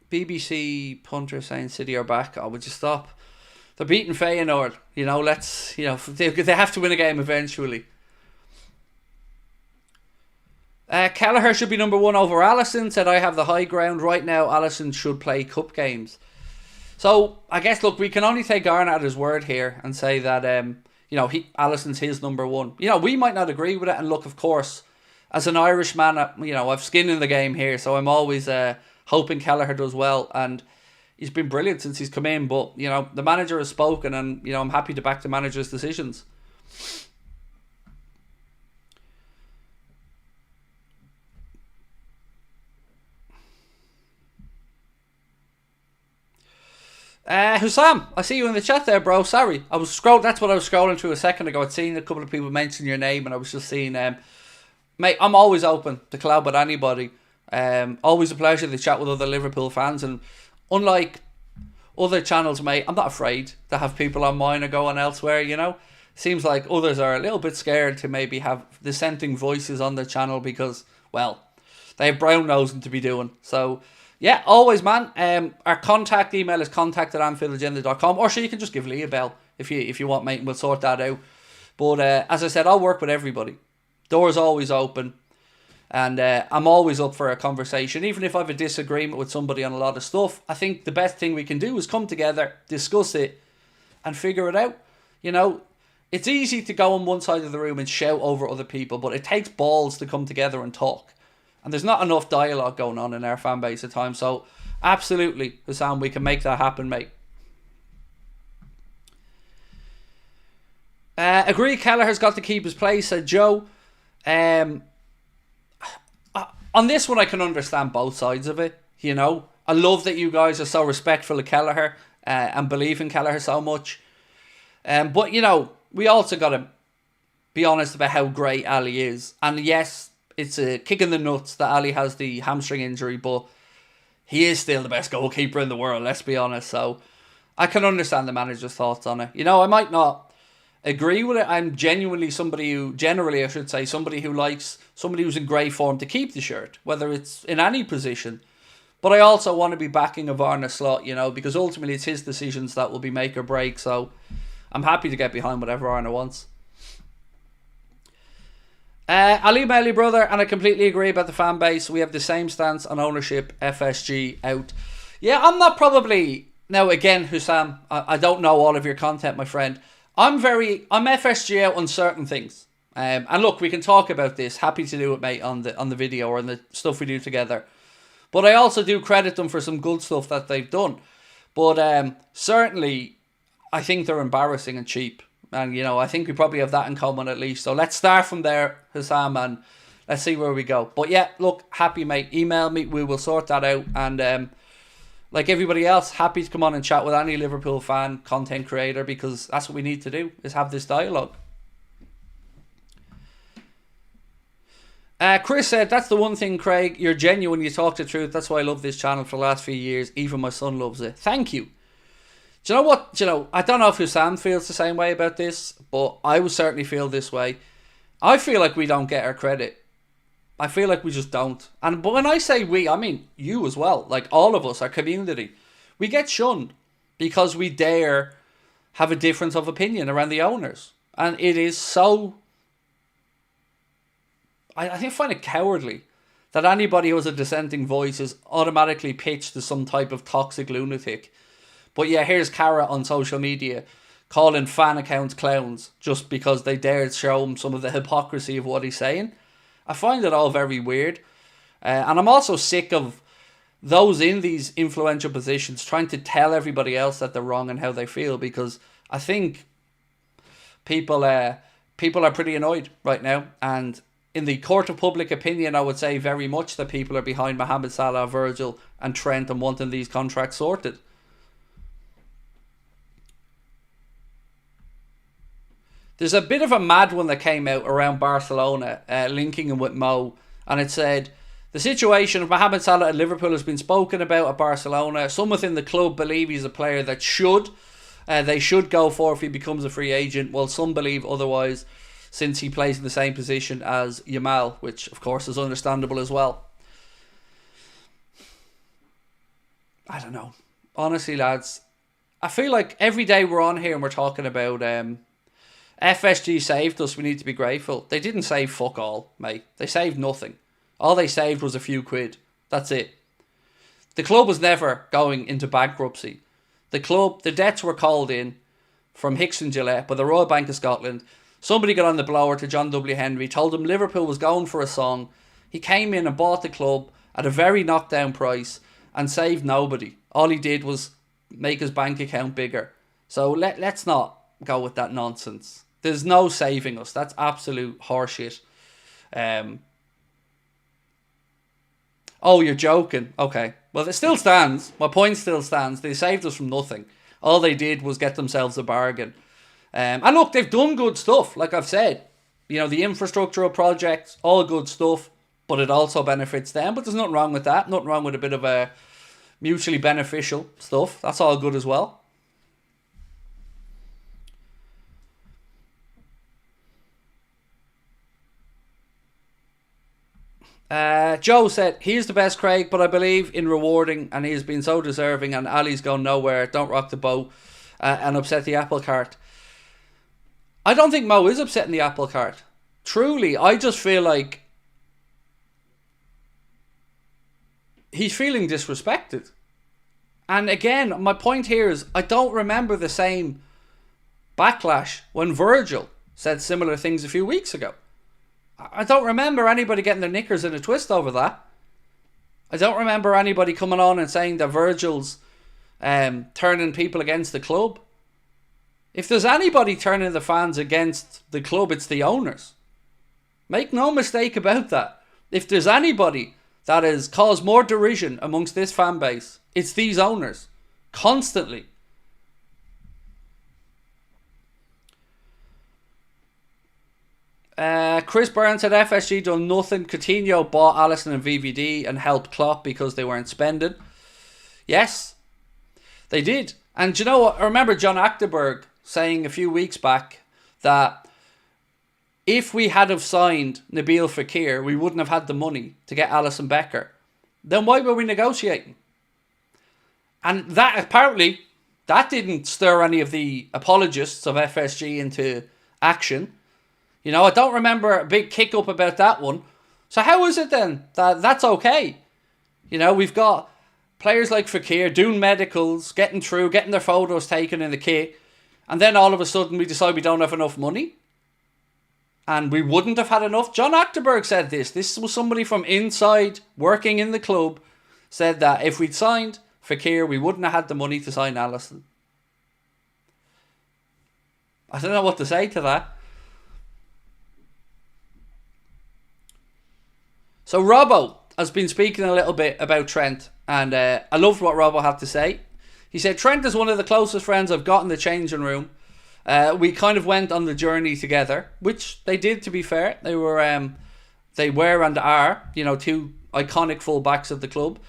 BBC punter saying City are back. Oh, would you stop? They're beating Feyenoord. They have to win a game eventually. Kelleher should be number one over Alisson. Said I have the high ground right now. Alisson should play cup games. So I guess, look, we can only take Arne at his word here and say that Alisson's his number one. We might not agree with it, and look, of course, as an Irishman, I've skin in the game here, so I'm always hoping Kelleher does well, and he's been brilliant since he's come in. But the manager has spoken, and I'm happy to back the manager's decisions. Hussam, I see you in the chat there, bro. Sorry, that's what I was scrolling through a second ago. I'd seen a couple of people mention your name, and I was just seeing, mate, I'm always open to collab with anybody. Always a pleasure to chat with other Liverpool fans, and unlike other channels, mate, I'm not afraid to have people on mine or go on elsewhere. Seems like others are a little bit scared to maybe have dissenting voices on their channel because, well, they have brown nosing to be doing. So yeah, always, man. Our contact email is contact@anfieldagenda.com, or sure, you can just give Lee a bell if you want, mate, and we'll sort that out. But as I said, I'll work with everybody. Door's always open, and I'm always up for a conversation. Even if I have a disagreement with somebody on a lot of stuff, I think the best thing we can do is come together, discuss it, and figure it out. It's easy to go on one side of the room and shout over other people, but it takes balls to come together and talk. And there's not enough dialogue going on in our fan base at times. So, absolutely, Hassan, we can make that happen, mate. Agree, Kelleher's got to keep his place, said Joe. On this one, I can understand both sides of it. I love that you guys are so respectful of Kelleher and believe in Kelleher so much. But, we also got to be honest about how great Ali is. And yes, it's a kick in the nuts that Ali has the hamstring injury, but he is still the best goalkeeper in the world, let's be honest. So I can understand the manager's thoughts on it. I might not agree with it. I'm genuinely somebody who likes somebody who's in great form to keep the shirt, whether it's in any position. But I also want to be backing of Arne Slot, because ultimately it's his decisions that will be make or break. So I'm happy to get behind whatever Arne wants. Ali Melly, brother, and I completely agree about the fan base. We have the same stance on ownership. FSG out. Yeah, I'm not probably... Now, again, Hussam, I don't know all of your content, my friend. I'm FSG out on certain things. And look, we can talk about this. Happy to do it, mate, on the video or on the stuff we do together. But I also do credit them for some good stuff that they've done. But certainly, I think they're embarrassing and cheap. And, I think we probably have that in common at least. So let's start from there, Hussam, and let's see where we go. But yeah, look, happy, mate. Email me. We will sort that out. And like everybody else, happy to come on and chat with any Liverpool fan, content creator, because that's what we need to do, is have this dialogue. Chris said, that's the one thing, Craig. You're genuine. You talk the truth. That's why I love this channel for the last few years. Even my son loves it. Thank you. Do you know what? I don't know if Hussam feels the same way about this, but I would certainly feel this way. I feel like we don't get our credit. I feel like we just don't. But when I say we, I mean you as well. Like all of us, our community. We get shunned because we dare have a difference of opinion around the owners. And it is so... I think I find it cowardly that anybody who has a dissenting voice is automatically pitched as some type of toxic lunatic. But yeah, here's Cara on social media calling fan accounts clowns just because they dared show him some of the hypocrisy of what he's saying. I find it all very weird. And I'm also sick of those in these influential positions trying to tell everybody else that they're wrong and how they feel, because I think people are pretty annoyed right now. And in the court of public opinion, I would say very much that people are behind Mohamed Salah, Virgil and Trent and wanting these contracts sorted. There's a bit of a mad one that came out around Barcelona, linking him with Mo, and it said, the situation of Mohamed Salah at Liverpool has been spoken about at Barcelona. Some within the club believe he's a player that they should go for if he becomes a free agent, while some believe otherwise, since he plays in the same position as Yamal, which of course is understandable as well. I don't know. Honestly, lads, I feel like every day we're on here and we're talking about FSG saved us, we need to be grateful. They didn't save fuck all, mate. They saved nothing. All they saved was a few quid. That's it. The club was never going into bankruptcy. The debts were called in from Hicks and Gillette by the Royal Bank of Scotland. Somebody got on the blower to John W. Henry, told him Liverpool was going for a song. He came in and bought the club at a very knockdown price and saved nobody. All he did was make his bank account bigger. So let's not go with that nonsense. There's no saving us. That's absolute horseshit. Oh, you're joking. Okay. Well, it still stands. My point still stands. They saved us from nothing. All they did was get themselves a bargain. And look, they've done good stuff, like I've said. The infrastructural projects, all good stuff, but it also benefits them. But there's nothing wrong with that. Nothing wrong with a bit of a mutually beneficial stuff. That's all good as well. Joe said, he's the best, Craig, but I believe in rewarding, and he has been so deserving, and Ali's gone nowhere. Don't rock the boat and upset the apple cart. I don't think Mo is upsetting the apple cart. Truly, I just feel like he's feeling disrespected. And again, my point here is I don't remember the same backlash when Virgil said similar things a few weeks ago. I don't remember anybody getting their knickers in a twist over that. I don't remember anybody coming on and saying that Virgil's turning people against the club. If there's anybody turning the fans against the club, it's the owners. Make no mistake about that. If there's anybody that has caused more derision amongst this fan base, it's these owners. Constantly. Chris Burns said FSG done nothing. Coutinho bought Alisson and VVD and helped Klopp because they weren't spending. Yes, they did. And do you know what? I remember John Achterberg saying a few weeks back that if we had have signed Nabil Fekir, we wouldn't have had the money to get Alisson Becker. Then why were we negotiating? And that apparently, that didn't stir any of the apologists of FSG into action. I don't remember a big kick up about that one. So how is it then that that's okay? We've got players like Fekir doing medicals, getting through, getting their photos taken in the kit, and then all of a sudden we decide we don't have enough money? And we wouldn't have had enough? John Achterberg said this. This was somebody from inside, working in the club, said that if we'd signed Fekir, we wouldn't have had the money to sign Alisson. I don't know what to say to that. So Robbo has been speaking a little bit about Trent, and I loved what Robbo had to say. He said, Trent is one of the closest friends I've got in the changing room. We kind of went on the journey together, which they did, to be fair. They were and are, two iconic full-backs of the club.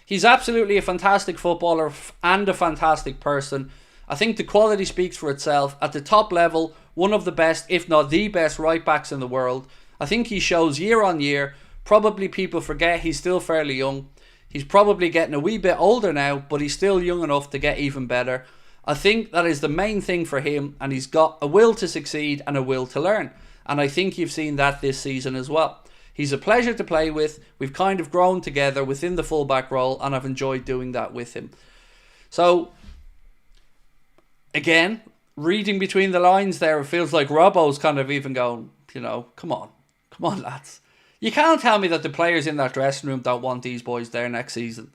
He's absolutely a fantastic footballer and a fantastic person. I think the quality speaks for itself. At the top level, one of the best, if not the best, right-backs in the world. I think he shows year on year. Probably people forget he's still fairly young. He's probably getting a wee bit older now, but he's still young enough to get even better. I think that is the main thing for him, and he's got a will to succeed and a will to learn. And I think you've seen that this season as well. He's a pleasure to play with. We've kind of grown together within the fullback role, and I've enjoyed doing that with him. So, again, reading between the lines there, it feels like Robbo's kind of even going, come on, lads. You can't tell me that the players in that dressing room don't want these boys there next season.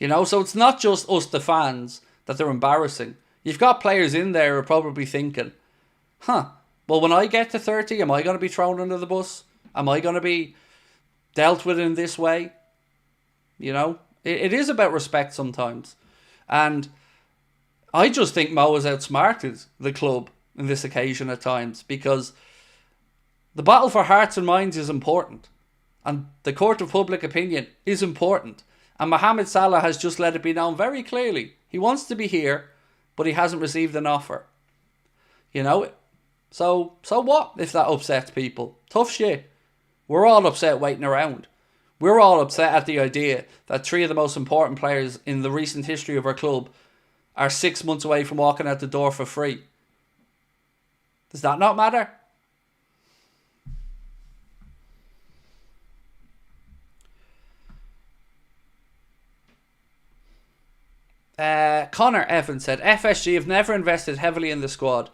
So it's not just us, the fans, that they're embarrassing. You've got players in there who are probably thinking, well, when I get to 30, am I going to be thrown under the bus? Am I going to be dealt with in this way? It is about respect sometimes. And I just think Mo has outsmarted the club in this occasion at times, because the battle for hearts and minds is important, and the court of public opinion is important, and Mohamed Salah has just let it be known very clearly he wants to be here, but he hasn't received an offer. So what if that upsets people? Tough shit. We're all upset waiting around. We're all upset at the idea that three of the most important players in the recent history of our club are 6 months away from walking out the door for free. Does that not matter? Connor Evans said, FSG have never invested heavily in the squad,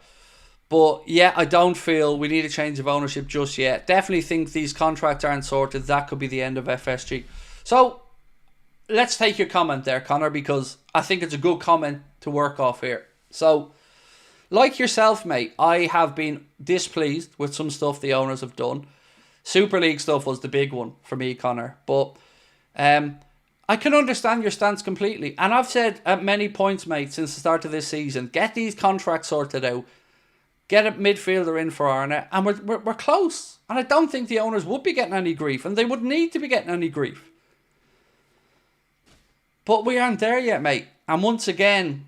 but yeah, I don't feel we need a change of ownership just yet. Definitely think these contracts aren't sorted. That could be the end of FSG. So let's take your comment there, Connor, because I think it's a good comment to work off here. So, like yourself, mate, I have been displeased with some stuff the owners have done. Super League stuff was the big one for me, Connor, but I can understand your stance completely. And I've said at many points, mate, since the start of this season, get these contracts sorted out. Get a midfielder in for Arna, and we're close. And I don't think the owners would be getting any grief, and they would need to be getting any grief. But we aren't there yet, mate. And once again,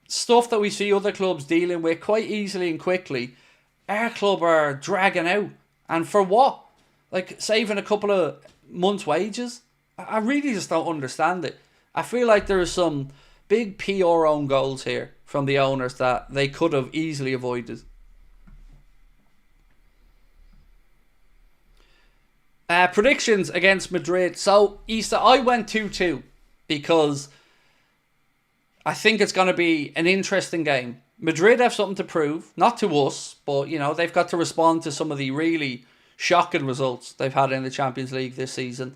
stuff that we see other clubs dealing with quite easily and quickly, our club are dragging out. And for what? Like saving a couple of months' wages? I really just don't understand it. I feel like there are some big PR own goals here from the owners that they could have easily avoided. Predictions against Madrid. So, Issa, I went 2-2 because I think it's going to be an interesting game. Madrid have something to prove, not to us, but they've got to respond to some of the really shocking results they've had in the Champions League this season.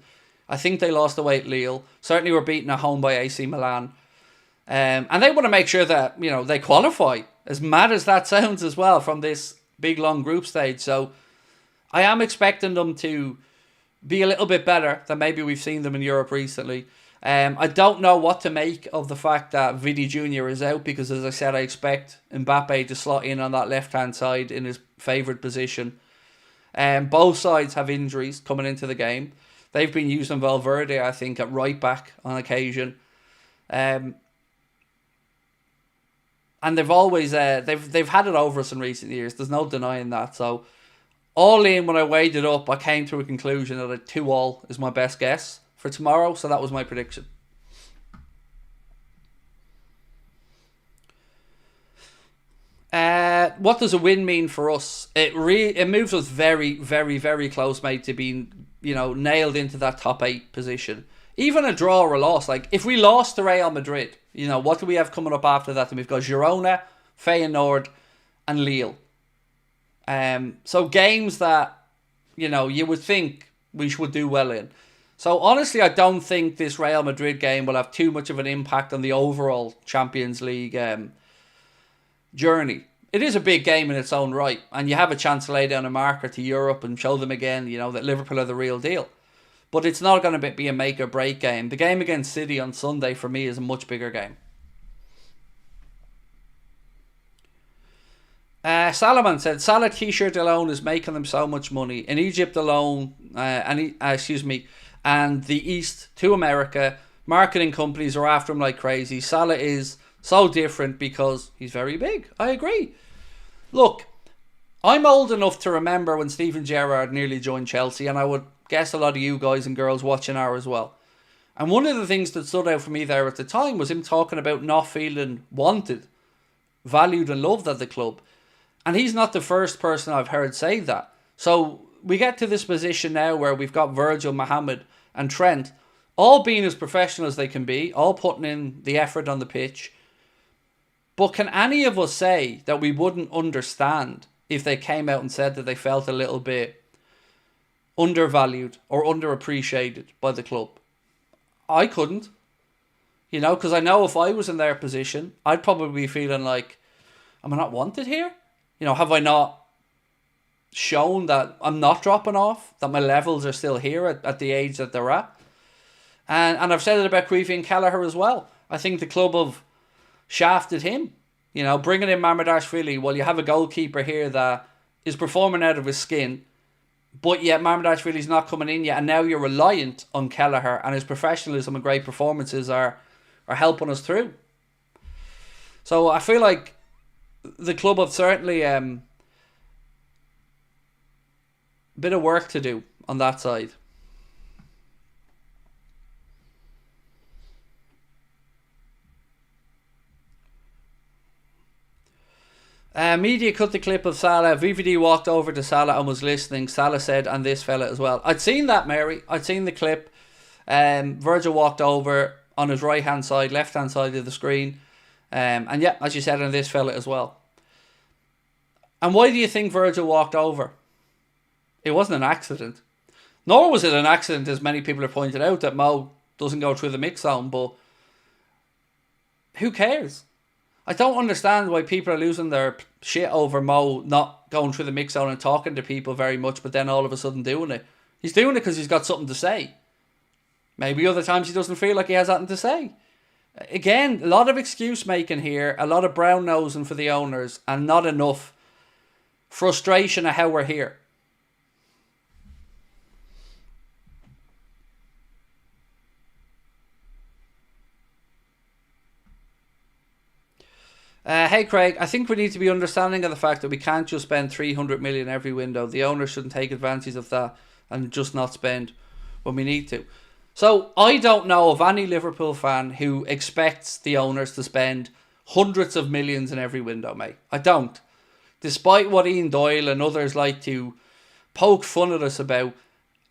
I think they lost away at Lille. Certainly were beaten at home by AC Milan. And they want to make sure that, they qualify. As mad as that sounds as well from this big long group stage. So I am expecting them to be a little bit better than maybe we've seen them in Europe recently. I don't know what to make of the fact that Vidi Jr. is out, because as I said, I expect Mbappe to slot in on that left-hand side in his favoured position. Both sides have injuries coming into the game. They've been using Valverde, I think, at right back on occasion. And they've always they've had it over us in recent years. There's no denying that. So all in, when I weighed it up, I came to a conclusion that a 2-2 is my best guess for tomorrow. So that was my prediction. What does a win mean for us? It moves us very, very, very close, mate, to being nailed into that top 8 position. Even a draw or a loss. Like if we lost to Real Madrid, what do we have coming up after that? And we've got Girona, Feyenoord, and Lille. So games that you would think we should do well in. So honestly, I don't think this Real Madrid game will have too much of an impact on the overall Champions League journey. It is a big game in its own right, and you have a chance to lay down a marker to Europe and show them again, that Liverpool are the real deal. But it's not going to be a make or break game. The game against City on Sunday for me is a much bigger game. Salaman said Salah t-shirt alone is making them so much money. In Egypt alone, and the East to America, marketing companies are after him like crazy. Salah is so different because he's very big. I agree. Look, I'm old enough to remember when Steven Gerrard nearly joined Chelsea, and I would guess a lot of you guys and girls watching are as well. And one of the things that stood out for me there at the time was him talking about not feeling wanted, valued and loved at the club. And he's not the first person I've heard say that. So we get to this position now where we've got Virgil, Mohamed and Trent all being as professional as they can be, all putting in the effort on the pitch. But can any of us say that we wouldn't understand if they came out and said that they felt a little bit undervalued or underappreciated by the club? I couldn't. Because I know if I was in their position, I'd probably be feeling like, am I not wanted here? Have I not shown that I'm not dropping off, that my levels are still here at the age that they're at? And I've said it about Creevy and Kelleher as well. I think the club have shafted him. Bringing in Mamardashvili, well, you have a goalkeeper here that is performing out of his skin, but yet Mamardashvili's not coming in yet, and now you're reliant on Kelleher, and his professionalism and great performances are helping us through. So I feel like the club have certainly a bit of work to do on that side. Media cut the clip of Salah. VVD walked over to Salah and was listening. Salah said, and this fella as well. I'd seen that, Mary. I'd seen the clip. Virgil walked over on his right hand side, left hand side of the screen. And yeah, as you said, and this fella as well. And why do you think Virgil walked over? It wasn't an accident. Nor was it an accident, as many people have pointed out, that Mo doesn't go through the mix zone. But who cares? I don't understand why people are losing their shit over Mo not going through the mix zone and talking to people very much, but then all of a sudden doing it. He's doing it because he's got something to say. Maybe other times he doesn't feel like he has anything to say. Again, a lot of excuse making here, a lot of brown nosing for the owners, and not enough frustration at how we're here. Hey Craig, I think we need to be understanding of the fact that we can't just spend 300 million every window. The owners shouldn't take advantage of that and just not spend when we need to. So I don't know of any Liverpool fan who expects the owners to spend hundreds of millions in every window, mate. I don't. Despite what Ian Doyle and others like to poke fun at us about,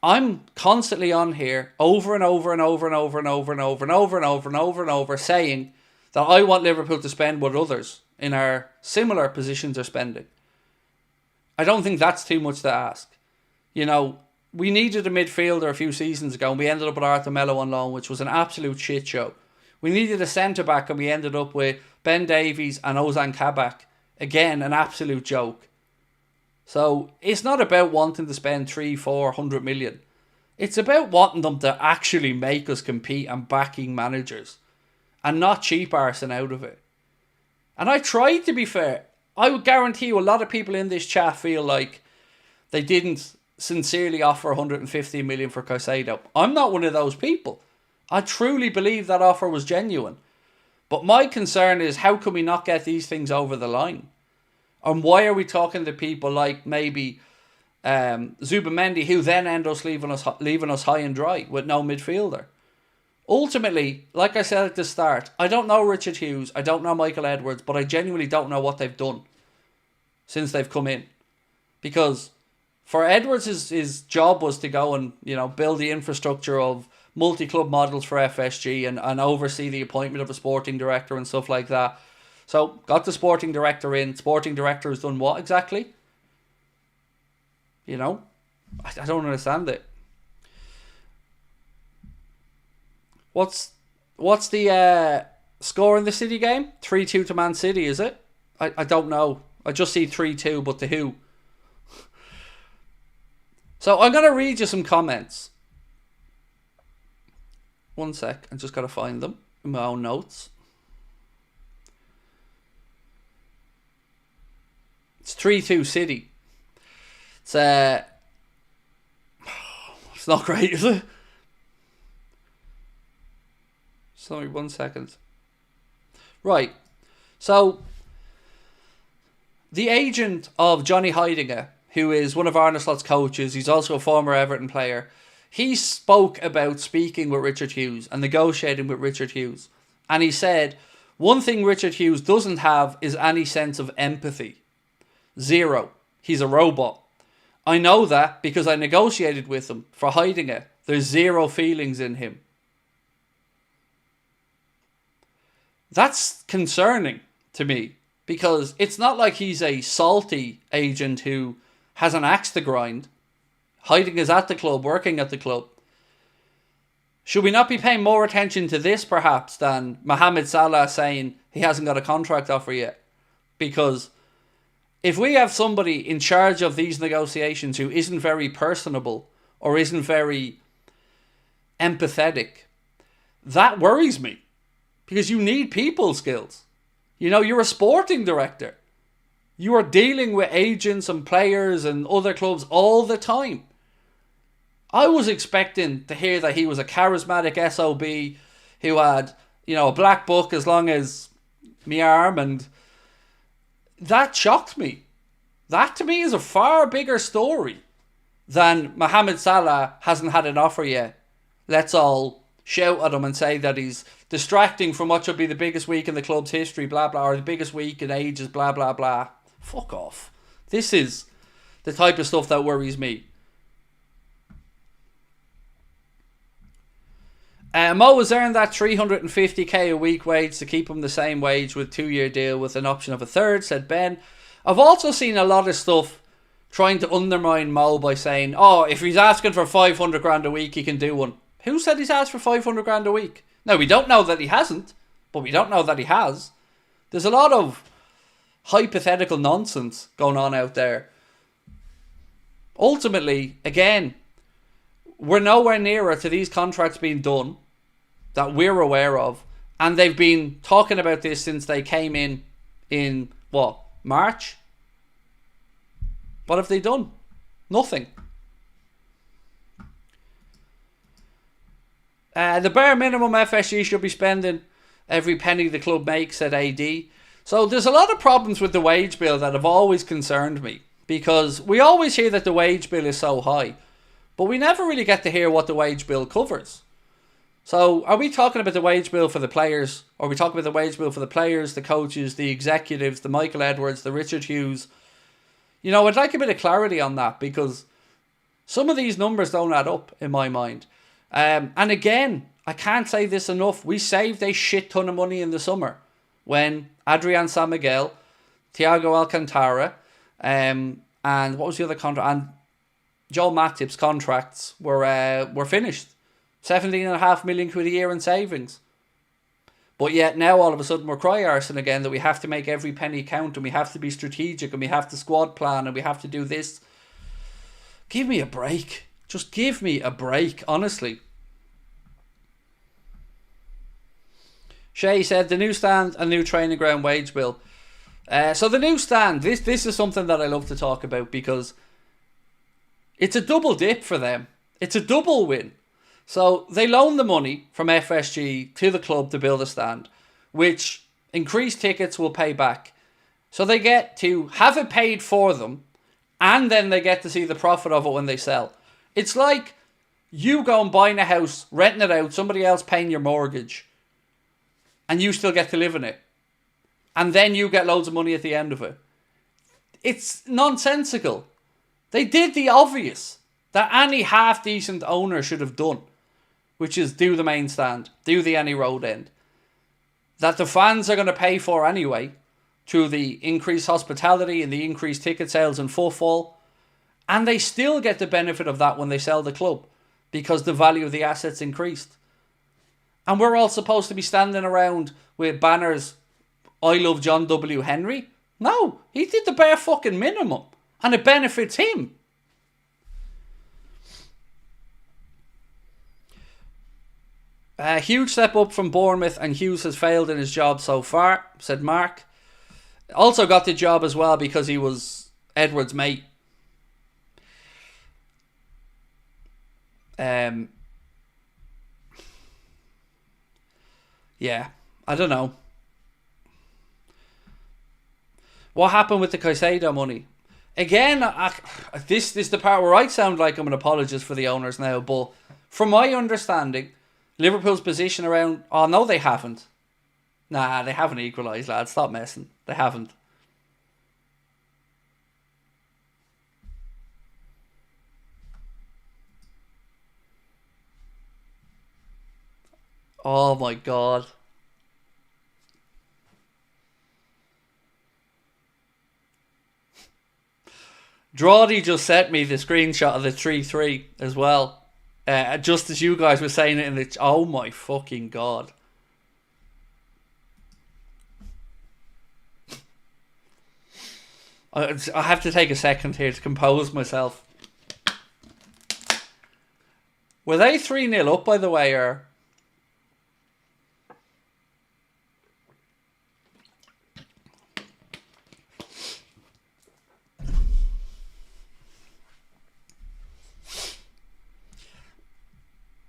I'm constantly on here over and over and over and over and over and over and over and over and over and over saying that I want Liverpool to spend what others in our similar positions are spending. I don't think that's too much to ask. We needed a midfielder a few seasons ago and we ended up with Arthur Melo on loan, which was an absolute shit show. We needed a centre-back and we ended up with Ben Davies and Ozan Kabak. Again, an absolute joke. So it's not about wanting to spend 300-400 million. It's about wanting them to actually make us compete and backing managers. And not cheap arsing out of it. And I tried to be fair. I would guarantee you a lot of people in this chat feel like they didn't sincerely offer 150 million for Caicedo. I'm not one of those people. I truly believe that offer was genuine. But my concern is, how can we not get these things over the line? And why are we talking to people like maybe Zubamendi, who then end up leaving us high and dry with no midfielder? Ultimately, like I said at the start, I don't know Richard Hughes, I don't know Michael Edwards, but I genuinely don't know what they've done since they've come in. Because for Edwards, his job was to go and build the infrastructure of multi-club models for FSG and oversee the appointment of a sporting director and stuff like that. So, got the sporting director in. Sporting director has done what exactly? I don't understand it. What's the score in the City game? 3-2 to Man City, is it? I don't know. I just see 3-2, but to who? So I'm going to read you some comments. One sec. I just got to find them in my own notes. It's 3-2 City. It's not great, is it? Sorry, 1 second. Right. So, the agent of Johnny Heidinger, who is one of Arne Slot's coaches, he's also a former Everton player, he spoke about speaking with Richard Hughes and negotiating with Richard Hughes. And he said, one thing Richard Hughes doesn't have is any sense of empathy. Zero. He's a robot. I know that because I negotiated with him for Heidinger. There's zero feelings in him. That's concerning to me, because it's not like he's a salty agent who has an axe to grind. Heidinger's at the club, working at the club. Should we not be paying more attention to this, perhaps, than Mohamed Salah saying he hasn't got a contract offer yet? Because if we have somebody in charge of these negotiations who isn't very personable or isn't very empathetic, that worries me. Because you need people skills. You know, you're a sporting director. You are dealing with agents and players and other clubs all the time. I was expecting to hear that he was a charismatic SOB who had, you know, a black book as long as my arm, and that shocked me. That to me is a far bigger story than Mohamed Salah hasn't had an offer yet. Let's all shout at him and say that he's distracting from what should be the biggest week in the club's history, blah, blah, or the biggest week in ages, blah, blah, blah. Fuck off. This is the type of stuff that worries me. Mo has earned that 350k a week wage to keep him the same wage with 2-year deal with an option of a third, said Ben. I've also seen a lot of stuff trying to undermine Mo by saying, oh, if he's asking for 500 grand a week, he can do one. Who said he's asked for 500 grand a week? Now, we don't know that he hasn't, but we don't know that he has. There's a lot of hypothetical nonsense going on out there. Ultimately, again, we're nowhere nearer to these contracts being done that we're aware of. And they've been talking about this since they came in what, March? What have they done? Nothing. The bare minimum FSG should be spending every penny the club makes, said AD. So there's a lot of problems with the wage bill that have always concerned me, because we always hear that the wage bill is so high, but we never really get to hear what the wage bill covers. So are we talking about the wage bill for the players? Or are we talking about the wage bill for the players, the coaches, the executives, the Michael Edwards, the Richard Hughes? You know, I'd like a bit of clarity on that, because some of these numbers don't add up in my mind. And again, I can't say this enough. We saved a shit ton of money in the summer when Adrian San Miguel, Thiago Alcantara, and what was the other contract? And Joel Matip's contracts were finished. 17.5 million quid a year in savings. But yet now all of a sudden we're cry-arsing again that we have to make every penny count, and we have to be strategic, and we have to squad plan, and we have to do this. Give me a break. Just give me a break, honestly. Shay said, the new stand and new training ground wage bill. So the new stand, this is something that I love to talk about, because it's a double dip for them. It's a double win. So they loan the money from FSG to the club to build a stand, which increased tickets will pay back. So they get to have it paid for them, and then they get to see the profit of it when they sell. It's like you go and buying a house, renting it out, somebody else paying your mortgage, and you still get to live in it. And then you get loads of money at the end of it. It's nonsensical. They did the obvious that any half-decent owner should have done, which is do the main stand, do the any road end. That the fans are going to pay for anyway, through the increased hospitality and the increased ticket sales and footfall. And they still get the benefit of that when they sell the club, because the value of the assets increased. And we're all supposed to be standing around with banners, I love John W. Henry? No, he did the bare fucking minimum. And it benefits him. Huge step up from Bournemouth, and Hughes has failed in his job so far, said Mark. Also got the job as well because he was Edwards' mate. Yeah, I don't know. What happened with the Caicedo money? Again, this is the part where I sound like I'm an apologist for the owners now, but from my understanding, Liverpool's position around... Oh, no, they haven't. Nah, they haven't equalised, lads. Stop messing. They haven't. Oh, my God. Drawdy just sent me the screenshot of the 3-3 as well. Just as you guys were saying it in the... Oh, my fucking God. I have to take a second here to compose myself. Were they 3-0 up, by the way, or...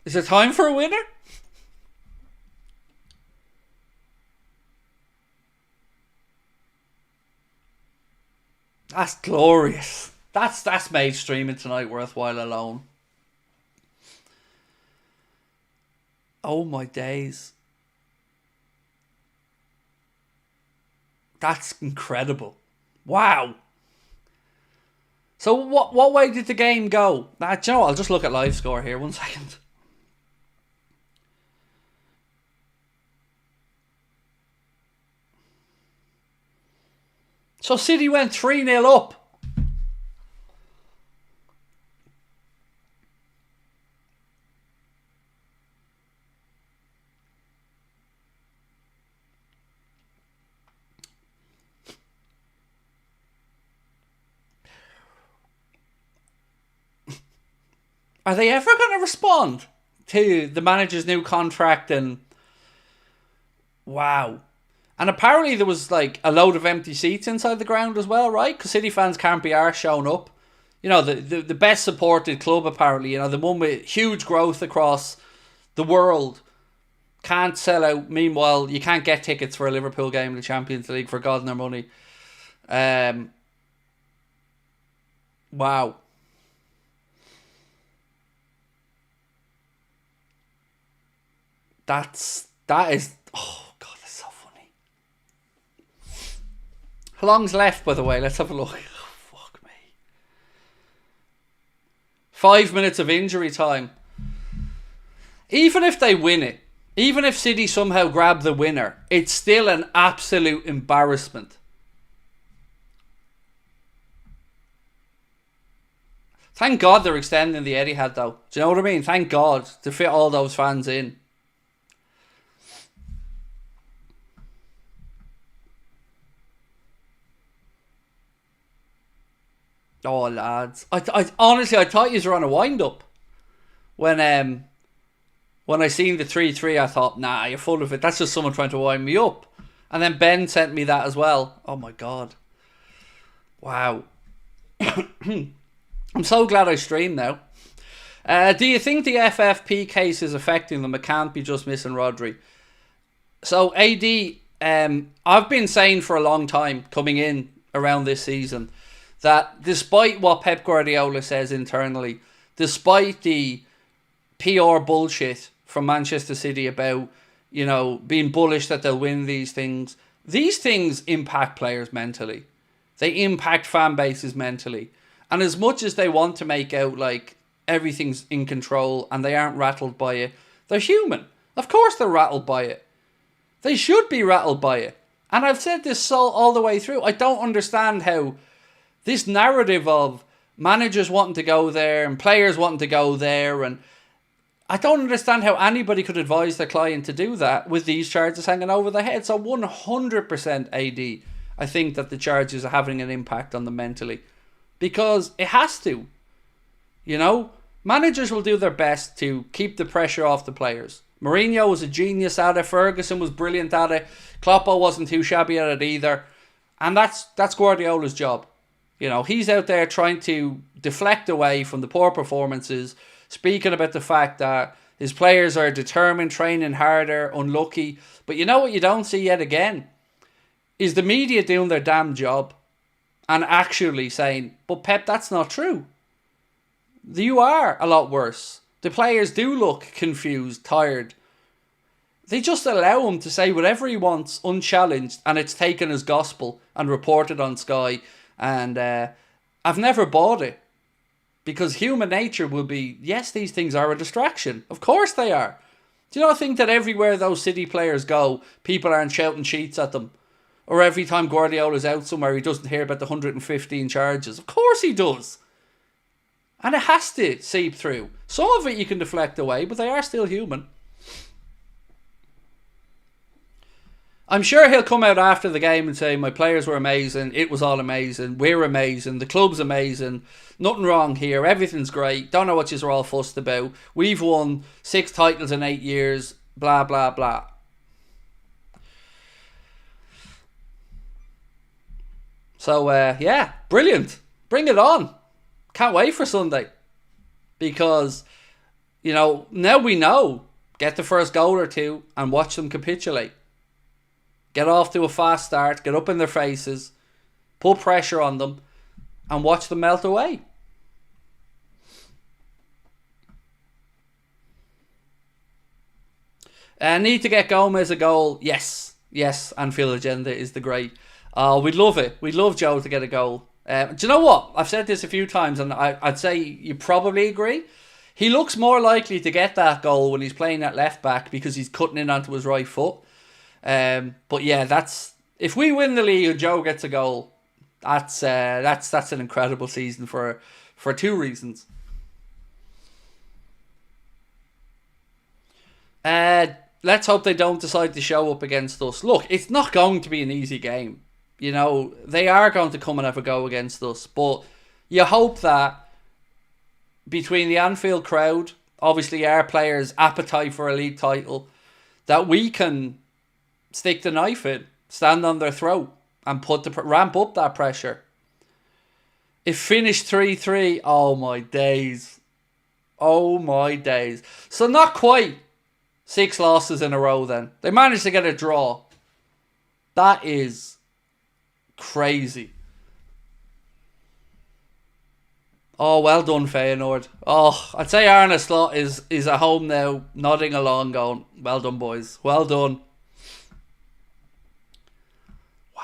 Is it time for a winner? That's glorious. That's made streaming tonight worthwhile alone. Oh my days. That's incredible. Wow. So what way did the game go? Do you know what? I'll just look at live score here. 1 second. So City went 3-0 up. Are they ever going to respond to the manager's new contract? And wow. And apparently there was like a load of empty seats inside the ground as well, right? Because City fans can't be arsed showing up. You know, the best supported club apparently, you know, the one with huge growth across the world can't sell out. Meanwhile, you can't get tickets for a Liverpool game in the Champions League for God and their money. Wow. That is... Oh, God, that's so funny. How long's left, by the way? Let's have a look. Oh, fuck me. 5 minutes of injury time. Even if they win it, even if City somehow grab the winner, it's still an absolute embarrassment. Thank God they're extending the Etihad, though. Do you know what I mean? Thank God to fit all those fans in. Oh, lads. I honestly, I thought you were on a wind-up. When I seen the 3-3, I thought, nah, you're full of it. That's just someone trying to wind me up. And then Ben sent me that as well. Oh, my God. Wow. I'm so glad I streamed now. Do you think the FFP case is affecting them? It can't be just missing Rodri. So, AD, I've been saying for a long time, coming in around this season, that despite what Pep Guardiola says internally, despite the PR bullshit from Manchester City about, you know, being bullish that they'll win these things impact players mentally. They impact fan bases mentally. And as much as they want to make out like everything's in control and they aren't rattled by it, they're human. Of course they're rattled by it. They should be rattled by it. And I've said this all the way through. I don't understand how this narrative of managers wanting to go there and players wanting to go there, and I don't understand how anybody could advise their client to do that with these charges hanging over their head. So 100% AD, I think that the charges are having an impact on them mentally. Because it has to. You know, managers will do their best to keep the pressure off the players. Mourinho was a genius at it. Ferguson was brilliant at it. Kloppo wasn't too shabby at it either. And that's Guardiola's job. You know, he's out there trying to deflect away from the poor performances, speaking about the fact that his players are determined, training harder, unlucky. But you know what you don't see yet again? Is the media doing their damn job and actually saying, but Pep, that's not true. You are a lot worse. The players do look confused, tired. They just allow him to say whatever he wants, unchallenged, and it's taken as gospel and reported on Sky. And I've never bought it. Because human nature will be, yes, these things are a distraction. Of course they are. Do you not think that everywhere those City players go, people aren't shouting sheets at them? Or every time Guardiola's out somewhere, he doesn't hear about the 115 charges. Of course he does. And it has to seep through. Some of it you can deflect away, but they are still human. I'm sure he'll come out after the game and say, my players were amazing, it was all amazing, we're amazing, the club's amazing, nothing wrong here, everything's great, don't know what you're all fussed about, we've won 6 titles in 8 years, blah, blah, blah. So, yeah, brilliant. Bring it on. Can't wait for Sunday. Because, you know, now we know. Get the first goal or two and watch them capitulate. Get off to a fast start. Get up in their faces. Put pressure on them. And watch them melt away. Need to get Gomez a goal. Yes. Yes, Anfield Agenda is the great. We'd love it. We'd love Joe to get a goal. Do you know what? I've said this a few times and I'd say you probably agree. He looks more likely to get that goal when he's playing at left back because he's cutting in onto his right foot. But yeah, that's if we win the league and Joe gets a goal, that's an incredible season for 2 reasons. Let's hope they don't decide to show up against us. Look, it's not going to be an easy game. You know, they are going to come and have a go against us. But you hope that between the Anfield crowd, obviously our players' appetite for a league title, that we can stick the knife in, stand on their throat and ramp up that pressure. It finished 3-3. Oh my days. Oh my days. So not quite 6 losses in a row then. They managed to get a draw. That is crazy. Oh, well done, Feyenoord. Oh, I'd say Arne Slot is at home now, nodding along, going, well done, boys. Well done. Wow.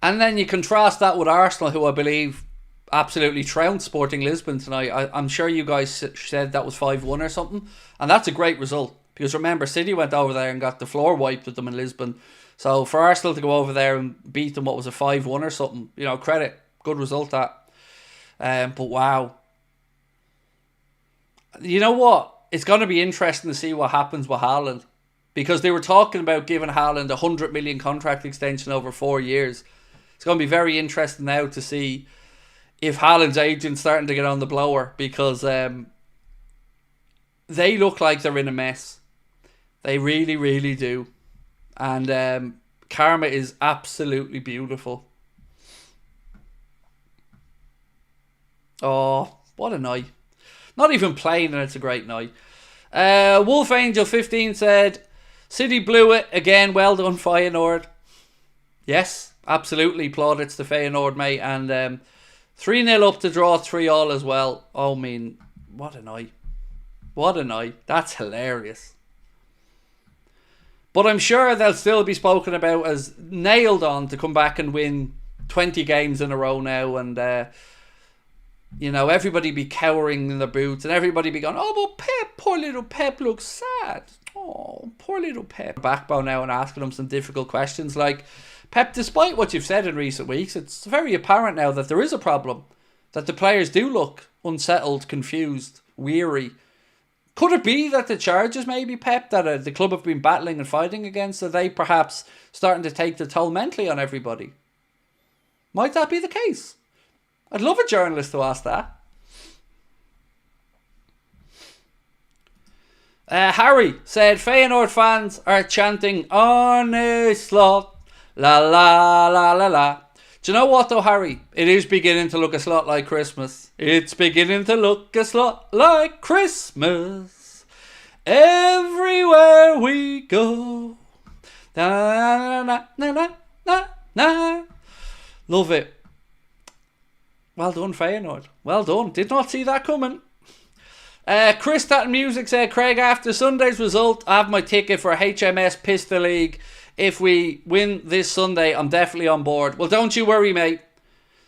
And then you contrast that with Arsenal, who I believe absolutely trounced Sporting Lisbon tonight. I'm sure you guys said that was 5-1 or something. And that's a great result. Because remember, City went over there and got the floor wiped with them in Lisbon. So for Arsenal to go over there and beat them, what was it, 5-1 or something? You know, credit. Good result, that. But wow. You know what? It's going to be interesting to see what happens with Haaland. Because they were talking about giving Haaland a 100 million contract extension over 4 years. It's going to be very interesting now to see if Haaland's agent's starting to get on the blower. Because they look like they're in a mess. They really, really do. And karma is absolutely beautiful. Oh, what a night. Not even playing and it's a great night. Wolf Angel 15 said, City blew it again. Well done, Feyenoord. Yes, absolutely. Plaudits to Feyenoord, mate. And 3-0 up to draw 3-3 as well. Oh, I mean, what a night. What a night. That's hilarious. But I'm sure they'll still be spoken about as nailed on to come back and win 20 games in a row now. And, you know, everybody be cowering in their boots. And everybody be going, oh, but Pep, poor little Pep looks sad. Oh, poor little Pep. Backbone now and asking him some difficult questions like, Pep, despite what you've said in recent weeks, it's very apparent now that there is a problem. that the players do look unsettled, confused, weary. Could it be that the charges maybe, Pep, that the club have been battling and fighting against, are they perhaps starting to take the toll mentally on everybody? Might that be the case? I'd love a journalist to ask that. Harry said Feyenoord fans are chanting Arne Slot, la la la la la. Do you know what though, Harry? It is beginning to look a slot like Christmas. It's beginning to look a slot like Christmas. Everywhere we go. Na na na na na na. Love it. Well done, Feyenoord. Well done. Did not see that coming. Chris Tatton Music said, Craig, after Sunday's result, I have my ticket for HMS Pista League. If we win this Sunday, I'm definitely on board. Well, don't you worry, mate.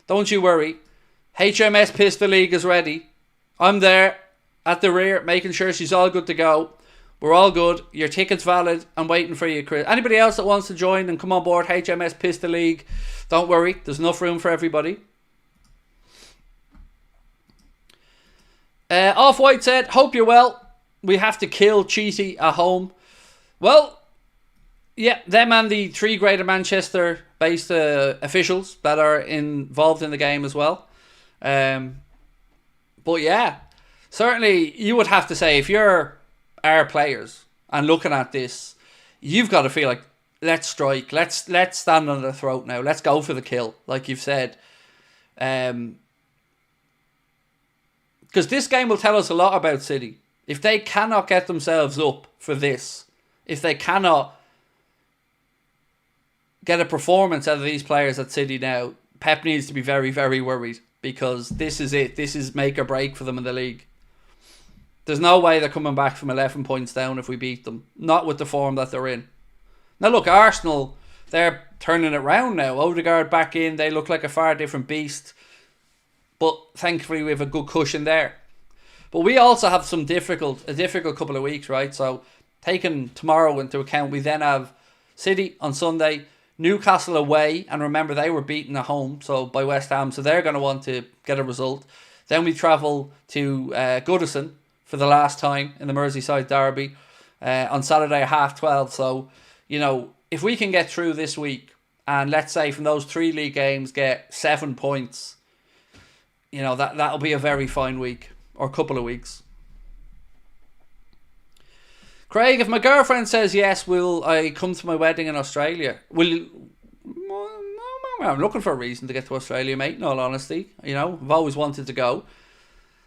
Don't you worry. HMS Pista League is ready. I'm there at the rear, making sure she's all good to go. We're all good. Your ticket's valid. I'm waiting for you, Chris. Anybody else that wants to join and come on board HMS Pista League, don't worry. There's enough room for everybody. Off-White said, hope you're well. We have to kill Cheaty at home. Well, yeah, them and the 3 Greater Manchester-based officials that are involved in the game as well. But yeah, certainly you would have to say, if you're our players and looking at this, you've got to feel like, let's strike, let's stand on their throat now, let's go for the kill, like you've said. Because this game will tell us a lot about City. If they cannot get themselves up for this, if they cannot get a performance out of these players at City now, Pep needs to be very, very worried, because this is it. This is make or break for them in the league. There's no way they're coming back from 11 points down if we beat them. Not with the form that they're in. Now look, Arsenal, they're turning it round now. Odegaard back in. They look like a far different beast. But thankfully we have a good cushion there. But we also have a difficult couple of weeks, right? So taking tomorrow into account, we then have City on Sunday, Newcastle away, and remember they were beaten at home by West Ham, so they're going to want to get a result. Then we travel to Goodison for the last time in the Merseyside derby on Saturday at 12:30. So, you know, if we can get through this week and let's say from those 3 league games get 7 points, you know, that'll be a very fine week or couple of weeks. Craig, if my girlfriend says yes, will I come to my wedding in Australia? I'm looking for a reason to get to Australia, mate, in all honesty. You know, I've always wanted to go.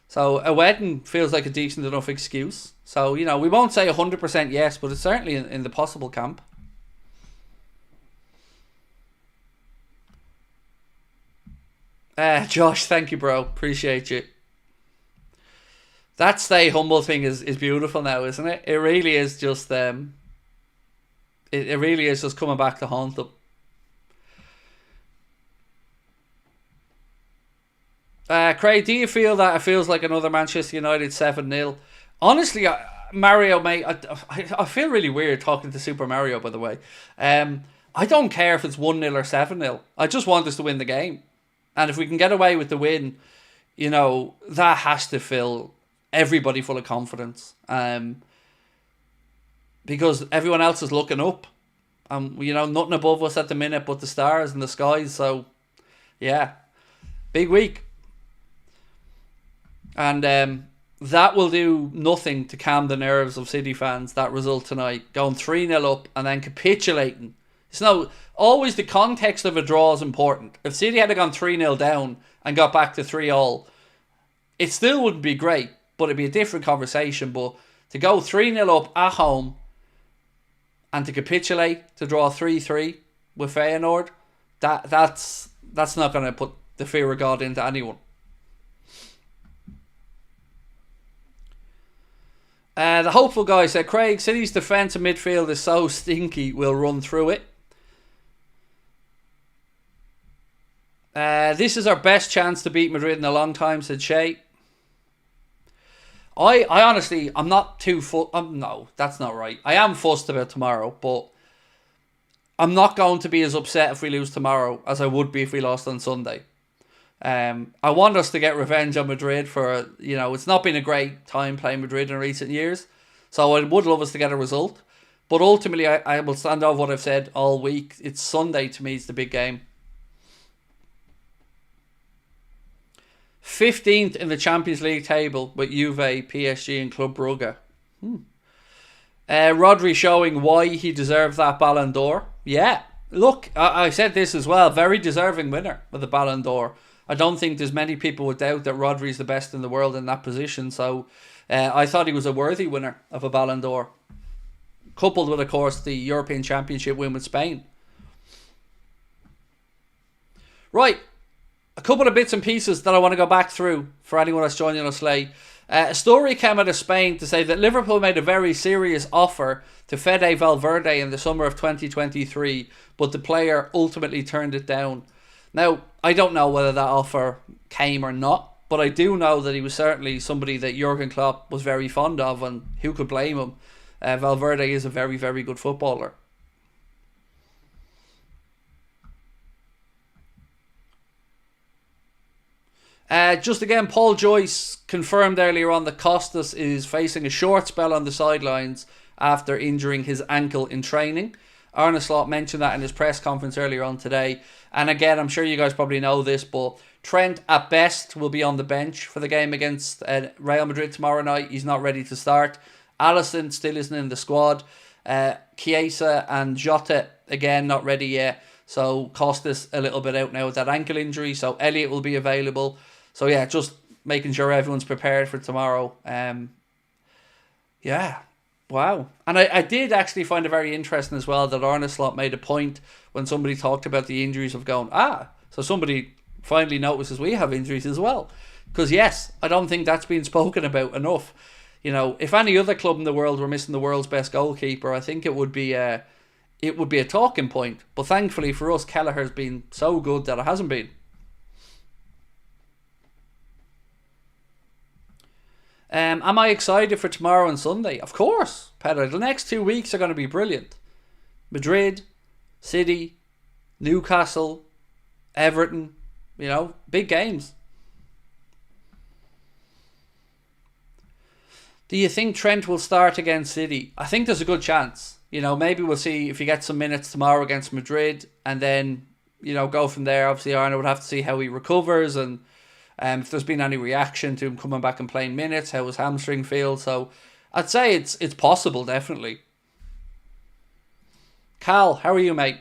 So a wedding feels like a decent enough excuse. So, you know, we won't say 100% yes, but it's certainly in the possible camp. Josh, thank you, bro. Appreciate you. That stay humble thing is beautiful now, isn't it? It really is just it really is just coming back to haunt them. Craig, do you feel that it feels like another Manchester United 7-0? Honestly, Mario, mate, I feel really weird talking to Super Mario, by the way. I don't care if it's 1-0 or 7-0. I just want us to win the game. And if we can get away with the win, you know, that has to fill everybody full of confidence. Because everyone else is looking up. You know, nothing above us at the minute but the stars and the skies. So, yeah, big week. And that will do nothing to calm the nerves of City fans, that result tonight. Going 3-0 up and then capitulating. So always the context of a draw is important. If City had gone 3-0 down and got back to 3-3, it still wouldn't be great, but it'd be a different conversation. But to go 3-0 up at home and to capitulate, to draw 3-3 with Feyenoord, that's not going to put the fear of God into anyone. The hopeful guy said, Craig, City's defence and midfield is so stinky, we'll run through it. This is our best chance to beat Madrid in a long time, said Shay. I honestly, I'm not too no, that's not right. I am fussed about tomorrow, but I'm not going to be as upset if we lose tomorrow as I would be if we lost on Sunday. I want us to get revenge on Madrid for, it's not been a great time playing Madrid in recent years. So I would love us to get a result. But ultimately, I will stand over what I've said all week. It's Sunday to me, it's the big game. 15th in the Champions League table with Juve, PSG and Club Brugge. Rodri showing why he deserves that Ballon d'Or. Yeah, look, I said this as well. Very deserving winner of the Ballon d'Or. I don't think there's many people would doubt that Rodri's the best in the world in that position. So I thought he was a worthy winner of a Ballon d'Or. Coupled with, of course, the European Championship win with Spain. Right. A couple of bits and pieces that I want to go back through for anyone that's joining us late. A story came out of Spain to say that Liverpool made a very serious offer to Fede Valverde in the summer of 2023, but the player ultimately turned it down. Now, I don't know whether that offer came or not, but I do know that he was certainly somebody that Jurgen Klopp was very fond of, and who could blame him? Valverde is a very, very good footballer. Just again, Paul Joyce confirmed earlier on that Costas is facing a short spell on the sidelines after injuring his ankle in training. Arne Slot mentioned that in his press conference earlier on today. And again, I'm sure you guys probably know this, but Trent at best will be on the bench for the game against Real Madrid tomorrow night. He's not ready to start. Alisson still isn't in the squad. Chiesa and Jota, again, not ready yet. So Costas a little bit out now with that ankle injury. So Elliott will be available. So yeah, just making sure everyone's prepared for tomorrow. Yeah, wow. And I did actually find it very interesting as well that Arne Slot made a point when somebody talked about the injuries of going, so somebody finally notices we have injuries as well. Because yes, I don't think that's been spoken about enough. If any other club in the world were missing the world's best goalkeeper, I think it would be a talking point. But thankfully for us, Kelleher's been so good that it hasn't been. Am I excited for tomorrow and Sunday? Of course, Peter. The next 2 weeks are going to be brilliant. Madrid, City, Newcastle, Everton, big games. Do you think Trent will start against City? I think there's a good chance. Maybe we'll see if he gets some minutes tomorrow against Madrid and then, go from there. Obviously, Arne would have to see how he recovers and if there's been any reaction to him coming back and playing minutes, how his hamstring feels. So I'd say it's possible, definitely. Cal, how are you, mate?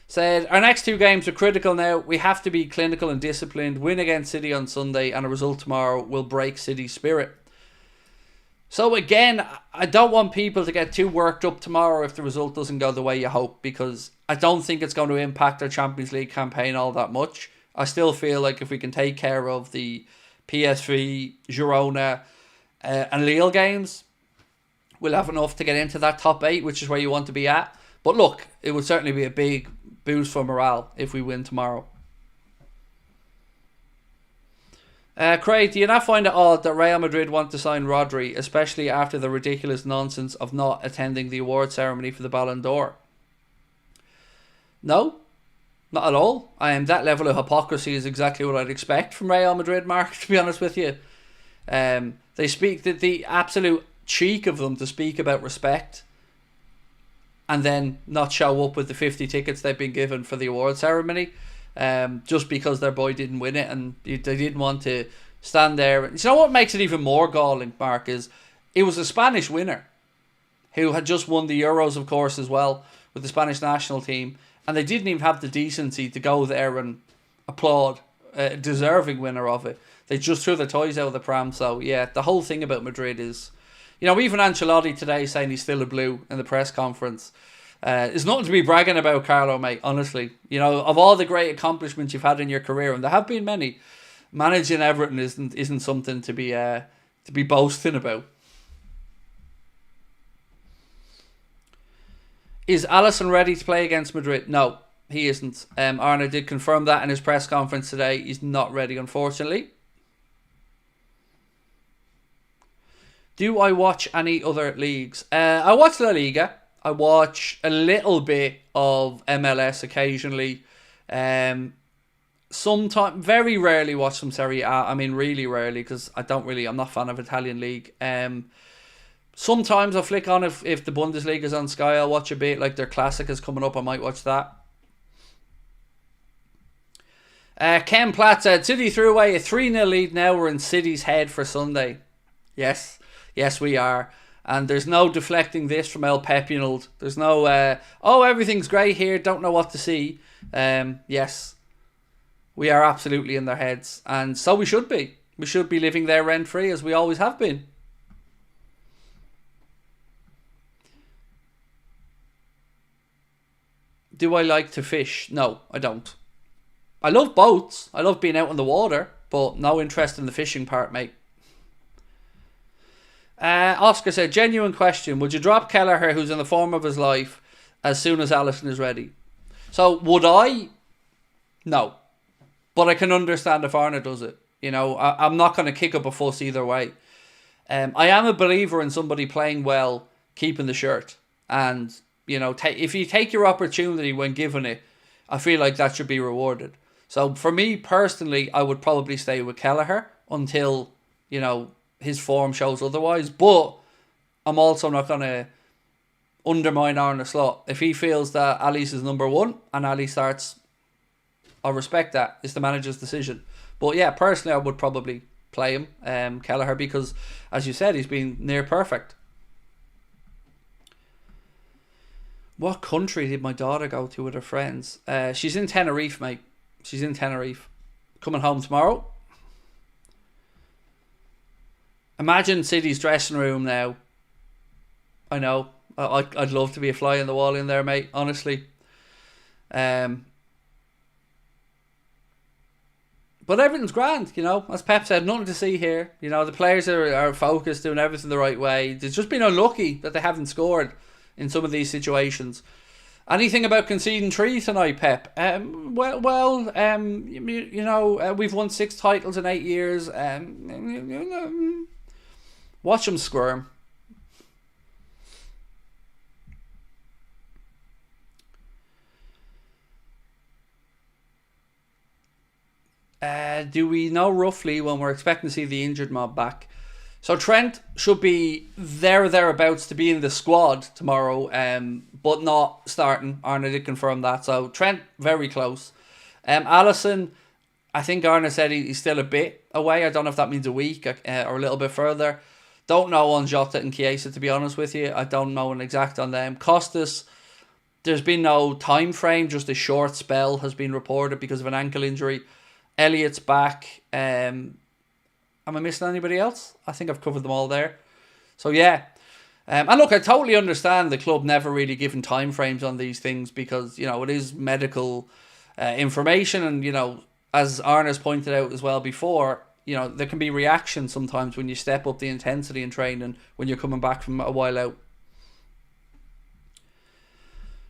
Said, our next 2 games are critical now. We have to be clinical and disciplined. Win against City on Sunday and a result tomorrow will break City's spirit. So again, I don't want people to get too worked up tomorrow if the result doesn't go the way you hope, because I don't think it's going to impact our Champions League campaign all that much. I still feel like if we can take care of the PSV, Girona and Lille games, we'll have enough to get into that top 8, which is where you want to be at. But look, it would certainly be a big boost for morale if we win tomorrow. Craig, do you not find it odd that Real Madrid want to sign Rodri, especially after the ridiculous nonsense of not attending the award ceremony for the Ballon d'Or? No, not at all. That level of hypocrisy is exactly what I'd expect from Real Madrid, Mark, to be honest with you. They speak the absolute cheek of them to speak about respect and then not show up with the 50 tickets they've been given for the award ceremony. Just because their boy didn't win it and they didn't want to stand there. You know what makes it even more galling, Mark, is it was a Spanish winner who had just won the Euros, of course, as well, with the Spanish national team, and they didn't even have the decency to go there and applaud a deserving winner of it. They just threw their toys out of the pram. So yeah, the whole thing about Madrid is, even Ancelotti today saying he's still a blue in the press conference. It's nothing to be bragging about, Carlo, mate, honestly. Of all the great accomplishments you've had in your career, and there have been many, managing Everton isn't something to be boasting about. Is Alisson ready to play against Madrid? No, he isn't. Arne did confirm that in his press conference today. He's not ready, unfortunately. Do I watch any other leagues? I watch La Liga. I watch a little bit of MLS occasionally. Sometimes, very rarely watch some Serie A. I mean, really rarely, because I'm not a fan of Italian league. Sometimes I'll flick on if the Bundesliga is on Sky, I'll watch a bit. Like their Classic is coming up, I might watch that. Ken Platt said, City threw away a 3-0 lead, now we're in City's head for Sunday. Yes, we are. And there's no deflecting this from El Pepinald. There's no, everything's great here, don't know what to see. Yes, we are absolutely in their heads. And so we should be. We should be living there rent-free, as we always have been. Do I like to fish? No, I don't. I love boats. I love being out on the water, but no interest in the fishing part, mate. Oscar said, genuine question. Would you drop Kelleher, who's in the form of his life, as soon as Alisson is ready? So, would I? No. But I can understand if Arna does it. You know, I'm not going to kick up a fuss either way. I am a believer in somebody playing well, keeping the shirt. And, you know, if you take your opportunity when given it, I feel like that should be rewarded. So, for me personally, I would probably stay with Kelleher until, you know, his form shows otherwise. But I'm also not going to undermine Arne Slot. If he feels that Ali's is number one and Ali starts, I'll respect that. It's the manager's decision. But yeah, personally, I would probably play him, Kelleher, because, as you said, he's been near perfect. What country did my daughter go to with her friends? She's in Tenerife, mate. She's in Tenerife. Coming home tomorrow. Imagine City's dressing room now. I know. I'd love to be a fly on the wall in there, mate. Honestly. But everything's grand, you know. As Pep said, nothing to see here. You know, the players are focused, doing everything the right way. They've just been unlucky that they haven't scored in some of these situations. Anything about conceding 3 tonight, Pep? You know, we've won 6 titles in 8 years. Watch them squirm. Do we know roughly when we're expecting to see the injured mob back? So Trent should be there or thereabouts to be in the squad tomorrow, but not starting. Arne did confirm that. So Trent, very close. Alisson, I think Arne said he's still a bit away. I don't know if that means a week or a little bit further. Don't know on Jota and Chiesa, to be honest with you. I don't know an exact on them. Costas, there's been no time frame, just a short spell has been reported because of an ankle injury. Elliott's back. Am I missing anybody else? I think I've covered them all there. So yeah. And look, I totally understand the club never really given time frames on these things because, you know, it is medical information, and, you know, as Arna's pointed out as well before, you know, there can be reactions sometimes when you step up the intensity in training when you're coming back from a while out.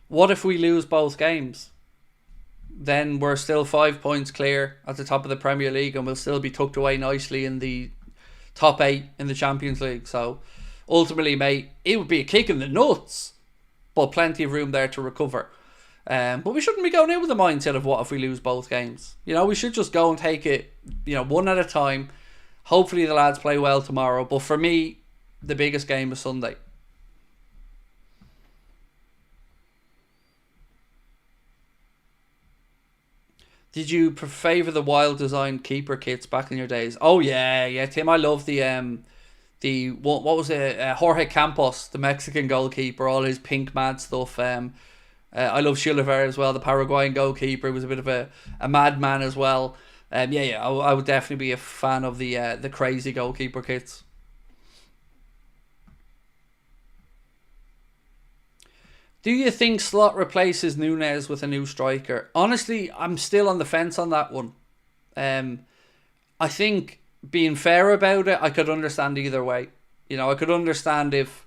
What if we lose both games? Then we're still 5 points clear at the top of the Premier League, and we'll still be tucked away nicely in the top 8 in the Champions League. So ultimately, mate, it would be a kick in the nuts, but plenty of room there to recover. But we shouldn't be going in with the mindset of what if we lose both games. You know, we should just go and take it, you know, one at a time. Hopefully the lads play well tomorrow. But for me, the biggest game is Sunday. Did you favour the wild design keeper kits back in your days? Oh yeah, Tim. I love the what was it? Jorge Campos, the Mexican goalkeeper. All his pink mad stuff. I love Chilavert as well, the Paraguayan goalkeeper. He was a bit of a madman as well. I would definitely be a fan of the crazy goalkeeper kits. Do you think Slot replaces Nunez with a new striker? Honestly, I'm still on the fence on that one. I think, being fair about it, I could understand either way. You know, I could understand if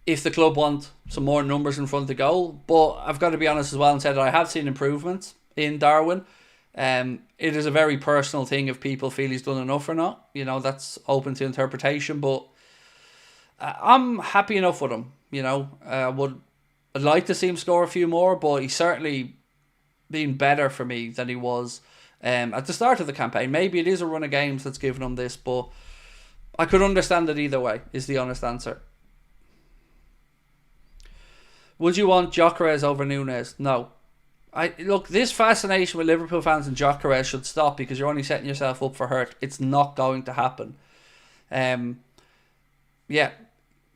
the club want some more numbers in front of goal, but I've got to be honest as well and say that I have seen improvements in Darwin. It is a very personal thing if people feel he's done enough or not. You know, that's open to interpretation, but I'm happy enough with him. You know, I'd like to see him score a few more, but he's certainly been better for me than he was at the start of the campaign. Maybe it is a run of games that's given them this, but I could understand it either way, is the honest answer. Would you want Gyökeres over Núñez? No. Look, this fascination with Liverpool fans and Gyökeres should stop, because you're only setting yourself up for hurt. It's not going to happen. Yeah,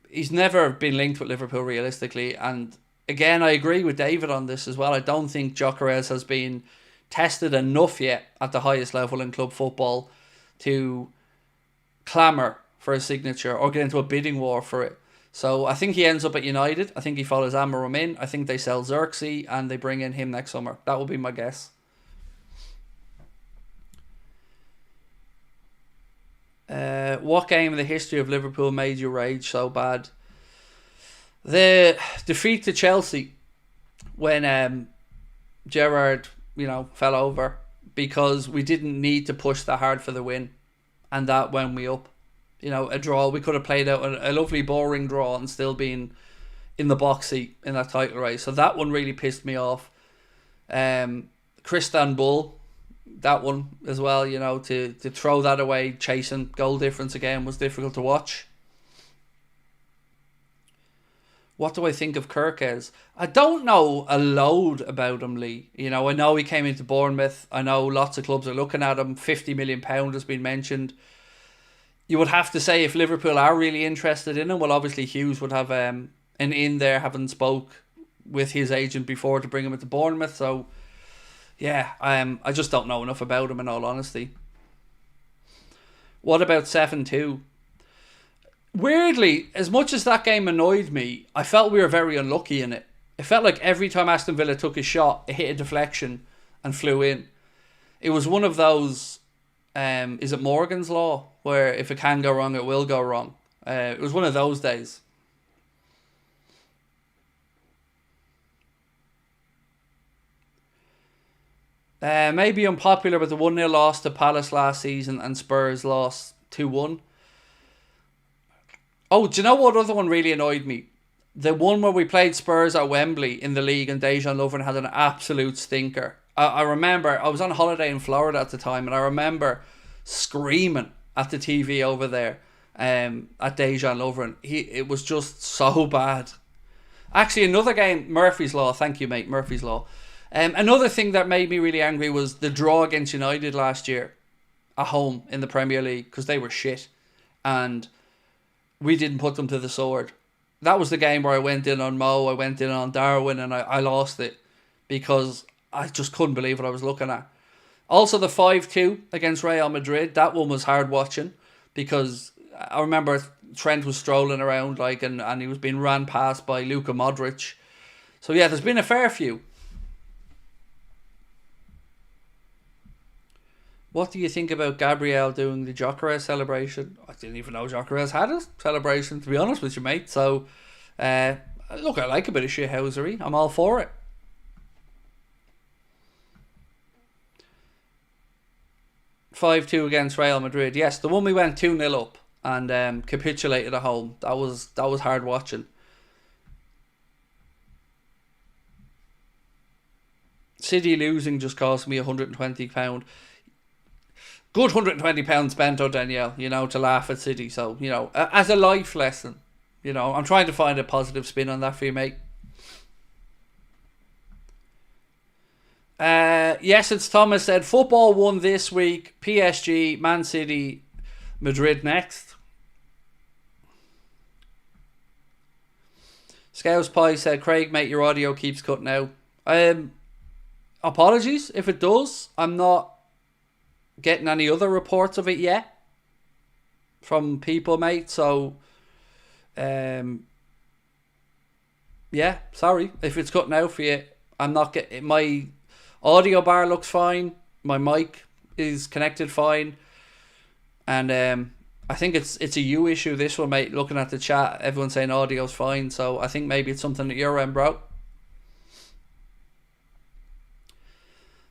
he's never been linked with Liverpool realistically, and again, I agree with David on this as well. I don't think Gyökeres has been tested enough yet at the highest level in club football to clamour for a signature or get into a bidding war for it. So I think he ends up at United. I think he follows Amarim in. I think they sell Xerxes and they bring in him next summer. That would be my guess. What game in the history of Liverpool made you rage so bad? The defeat to Chelsea when Gerrard, fell over, because we didn't need to push that hard for the win, and that wound me up. A draw, we could have played out a lovely boring draw and still been in the box seat in that title race. So that one really pissed me off. Istanbul, that one as well, to throw that away, chasing goal difference again, was difficult to watch. What do I think of Kirkes? I don't know a load about him, Lee. I know he came into Bournemouth. I know lots of clubs are looking at him. £50 million has been mentioned. You would have to say if Liverpool are really interested in him, well, obviously Hughes would have an in there, having spoke with his agent before to bring him into Bournemouth. So, yeah, I just don't know enough about him, in all honesty. What about 7-2? Weirdly, as much as that game annoyed me, I felt we were very unlucky in it. It felt like every time Aston Villa took a shot, it hit a deflection and flew in. It was one of those, is it Morgan's Law? Where if it can go wrong, it will go wrong. It was one of those days. Maybe unpopular, but the 1-0 loss to Palace last season and Spurs lost 2-1. Oh, do you know what other one really annoyed me? The one where we played Spurs at Wembley in the league and Dejan Lovren had an absolute stinker. I remember, I was on holiday in Florida at the time, and I remember screaming at the TV over there at Dejan Lovren. It was just so bad. Actually, another game, Murphy's Law. Thank you, mate, Murphy's Law. Another thing that made me really angry was the draw against United last year at home in the Premier League, because they were shit and we didn't put them to the sword. That was the game where I went in on Mo, I went in on Darwin, and I lost it because I just couldn't believe what I was looking at. Also the 5-2 against Real Madrid, that one was hard watching, because I remember Trent was strolling around and he was being ran past by Luka Modric. So yeah, there's been a fair few. What do you think about Gabriel doing the Gyökeres celebration? I didn't even know Gyökeres had a celebration, to be honest with you, mate. So, look, I like a bit of shithousery. I'm all for it. "5-2 against Real Madrid." Yes, the one we went 2-0 up and capitulated at home. That was hard watching. City losing just cost me £120. Good £120 spent, Danielle, to laugh at City. So, as a life lesson, I'm trying to find a positive spin on that for you, mate. Yes, it's Thomas said, football won this week. PSG, Man City, Madrid next. Scouse Pie said, Craig, mate, your audio keeps cutting out. Apologies if it does. I'm not getting any other reports of it yet from people, mate. So, yeah, sorry if it's cutting out for you. I'm not getting, my audio bar looks fine. My mic is connected fine, and I think it's a you issue. This one, mate. Looking at the chat, everyone's saying audio's fine. So I think maybe it's something at your end, bro.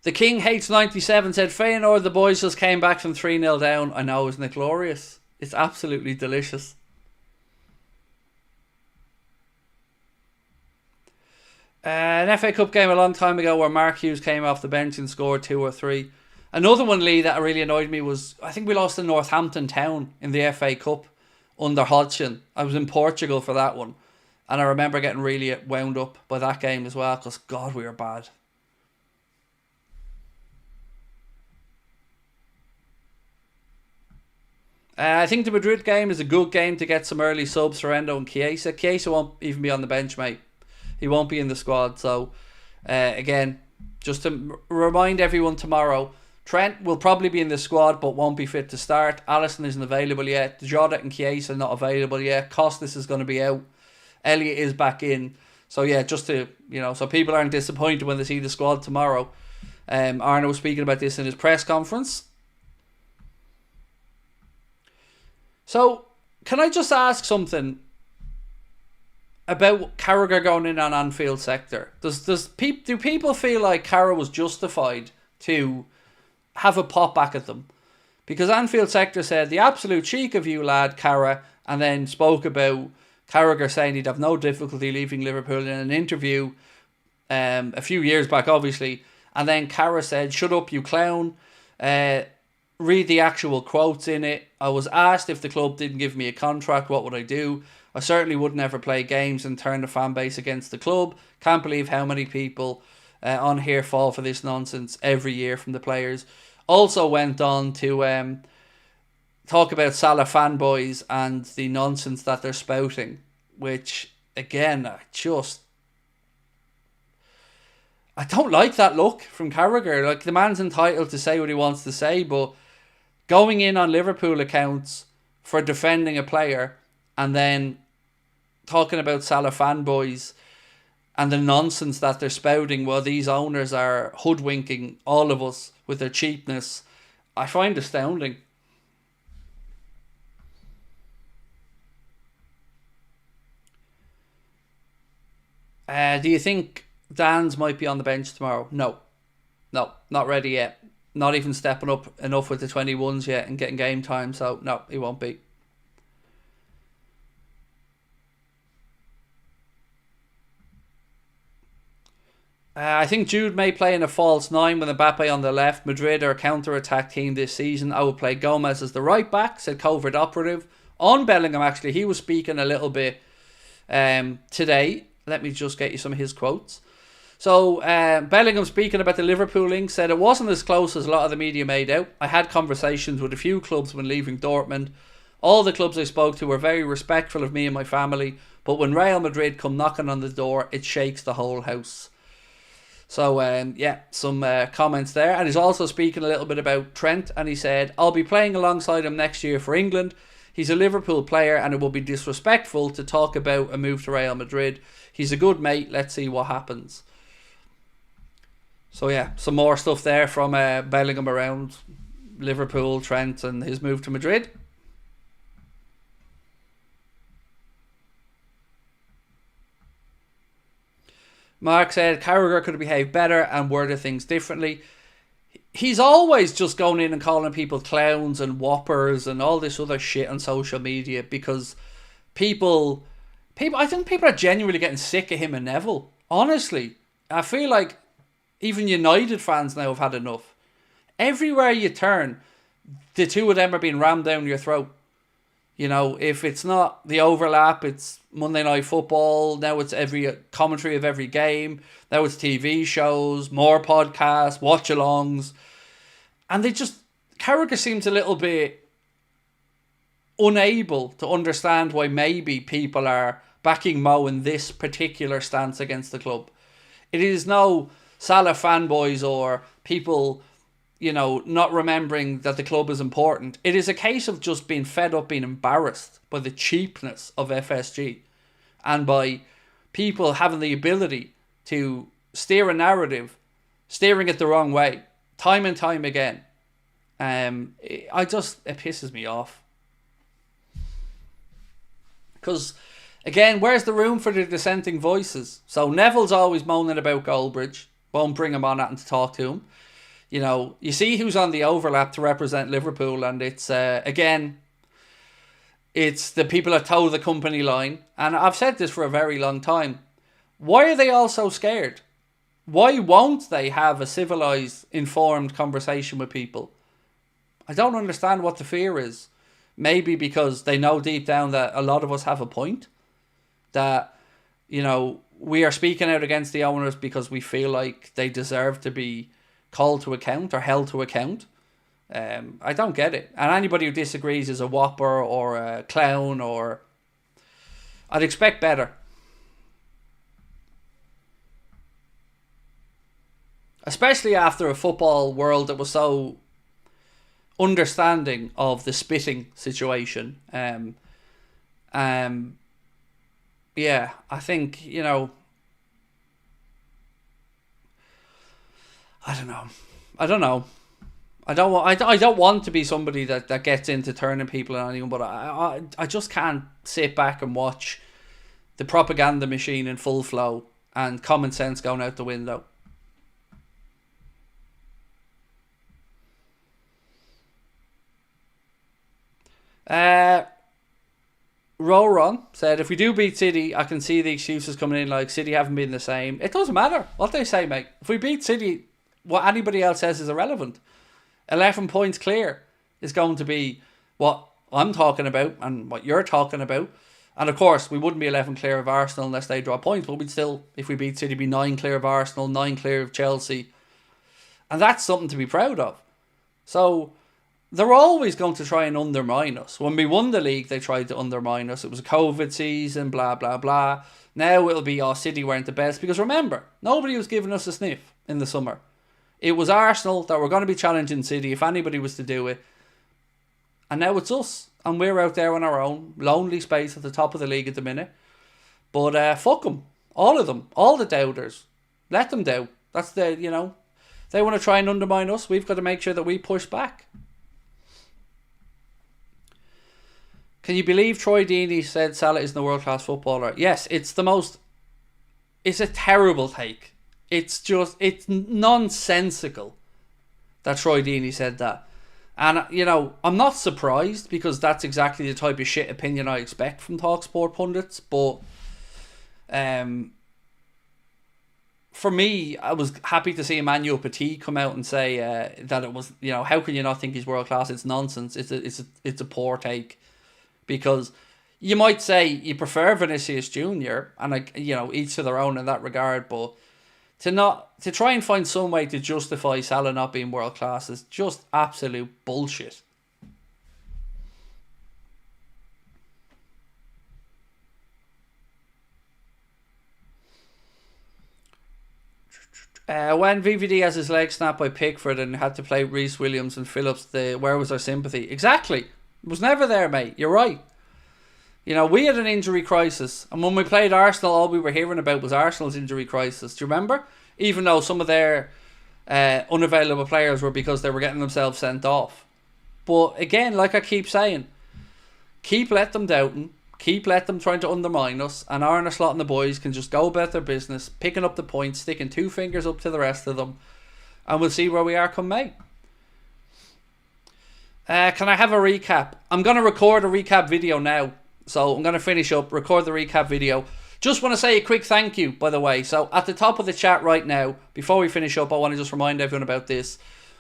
The King Hates 97 said, Feyenoord, the boys just came back from 3-0 down. I know, isn't it glorious? It's absolutely delicious. An FA Cup game a long time ago where Mark Hughes came off the bench and scored 2 or 3. Another one, Lee, that really annoyed me was, I think we lost to Northampton Town in the FA Cup under Hodgson. I was in Portugal for that one. And I remember getting really wound up by that game as well, because, God, we were bad. I think the Madrid game is a good game to get some early subs for Endo and Chiesa. Chiesa won't even be on the bench, mate. He won't be in the squad. So, again, just to remind everyone tomorrow, Trent will probably be in the squad but won't be fit to start. Alisson isn't available yet. Jota and Chiesa not available yet. Costas is going to be out. Elliott is back in. So yeah, just to, so people aren't disappointed when they see the squad tomorrow. Arno was speaking about this in his press conference. So, can I just ask something about Carragher going in on Anfield sector? Do people feel like Carragher was justified to have a pop back at them? Because Anfield sector said, the absolute cheek of you, lad, Carragher, and then spoke about Carragher saying he'd have no difficulty leaving Liverpool in an interview a few years back, obviously. And then Carragher said, shut up, you clown. Read the actual quotes in it. I was asked if the club didn't give me a contract, what would I do? I certainly would never play games and turn the fan base against the club. Can't believe how many people on here fall for this nonsense every year from the players. Also went on to talk about Salah fanboys and the nonsense that they're spouting, which, again, I don't like that look from Carragher. Like, the man's entitled to say what he wants to say, but going in on Liverpool accounts for defending a player and then talking about Salah fanboys and the nonsense that they're spouting while these owners are hoodwinking all of us with their cheapness, I find astounding. Do you think Dan's might be on the bench tomorrow? No, not ready yet. Not even stepping up enough with the 21s yet and getting game time. So no, he won't be. I think Jude may play in a false nine with Mbappe on the left. Madrid are a counter-attack team this season. I would play Gomez as the right back, said covert operative. On Bellingham, actually, he was speaking a little bit today. Let me just get you some of his quotes. So, Bellingham, speaking about the Liverpool link, said it wasn't as close as a lot of the media made out. I had conversations with a few clubs when leaving Dortmund. All the clubs I spoke to were very respectful of me and my family, but when Real Madrid come knocking on the door, it shakes the whole house. So, some comments there. And he's also speaking a little bit about Trent, and he said, I'll be playing alongside him next year for England. He's a Liverpool player, and it will be disrespectful to talk about a move to Real Madrid. He's a good mate. Let's see what happens. So, yeah, some more stuff there from Bellingham around Liverpool, Trent, and his move to Madrid. Mark said Carragher could have behaved better and worded things differently. He's always just going in and calling people clowns and whoppers and all this other shit on social media because people, I think people are genuinely getting sick of him and Neville. Honestly, I feel like even United fans now have had enough. Everywhere you turn, the two of them are being rammed down your throat. You know, if it's not the overlap, it's Monday Night Football. Now it's every commentary of every game. Now it's TV shows, more podcasts, watch-alongs. And Carragher seems a little bit unable to understand why maybe people are backing Mo in this particular stance against the club. It is no Salah fanboys or people, not remembering that the club is important. It is a case of just being fed up, being embarrassed by the cheapness of FSG and by people having the ability to steer a narrative, steering it the wrong way, time and time again. It pisses me off. Because, again, where's the room for the dissenting voices? So Neville's always moaning about Goldbridge. Won't bring him on and to talk to him. You see who's on the overlap to represent Liverpool, and it's, it's the people that toe the company line. And I've said this for a very long time. Why are they all so scared? Why won't they have a civilized, informed conversation with people? I don't understand what the fear is. Maybe because they know deep down that a lot of us have a point. That, we are speaking out against the owners because we feel like they deserve to be called to account or held to account. I don't get it. And anybody who disagrees is a whopper or a clown, or I'd expect better. Especially after a football world that was so understanding of the spitting situation. Yeah, I think, I don't know. I don't want to be somebody that gets into turning people on anyone, but I just can't sit back and watch the propaganda machine in full flow and common sense going out the window. Roron said, if we do beat City, I can see the excuses coming in like City haven't been the same. It doesn't matter what they say, mate. If we beat City, what anybody else says is irrelevant. 11 points clear is going to be what I'm talking about and what you're talking about. And of course, we wouldn't be 11 clear of Arsenal unless they draw points, but we'd still, if we beat City, be 9 clear of Arsenal, 9 clear of Chelsea. And that's something to be proud of. So they're always going to try and undermine us. When we won the league, they tried to undermine us. It was a COVID season, blah, blah, blah. Now it'll be, City weren't the best. Because remember, nobody was giving us a sniff in the summer. It was Arsenal that were going to be challenging City if anybody was to do it. And now it's us. And we're out there on our own. Lonely space at the top of the league at the minute. But fuck them. All of them. All the doubters. Let them doubt. That's the, they want to try and undermine us. We've got to make sure that we push back. Can you believe Troy Deeney said Salah isn't a world-class footballer? Yes, it's a terrible take. It's nonsensical that Troy Deeney said that. And, I'm not surprised because that's exactly the type of shit opinion I expect from TalkSport pundits. But for me, I was happy to see Emmanuel Petit come out and say that it was, how can you not think he's world-class? It's nonsense. It's a poor take. Because you might say you prefer Vinicius Jr. and each to their own in that regard, but to try and find some way to justify Salah not being world class is just absolute bullshit. When VVD has his leg snapped by Pickford and had to play Reece Williams and Phillips, where was our sympathy? Exactly. It was never there, mate. You're right. We had an injury crisis. And when we played Arsenal, all we were hearing about was Arsenal's injury crisis. Do you remember? Even though some of their unavailable players were because they were getting themselves sent off. But again, like I keep saying, keep let them doubting. Keep let them trying to undermine us. And Arne Slot and the boys can just go about their business, picking up the points, sticking 2 fingers up to the rest of them. And we'll see where we are come May. Can I have a recap? I'm going to record a recap video now. So I'm going to finish up, record the recap video. Just want to say a quick thank you, by the way. So at the top of the chat right now, before we finish up, I want to just remind everyone about this.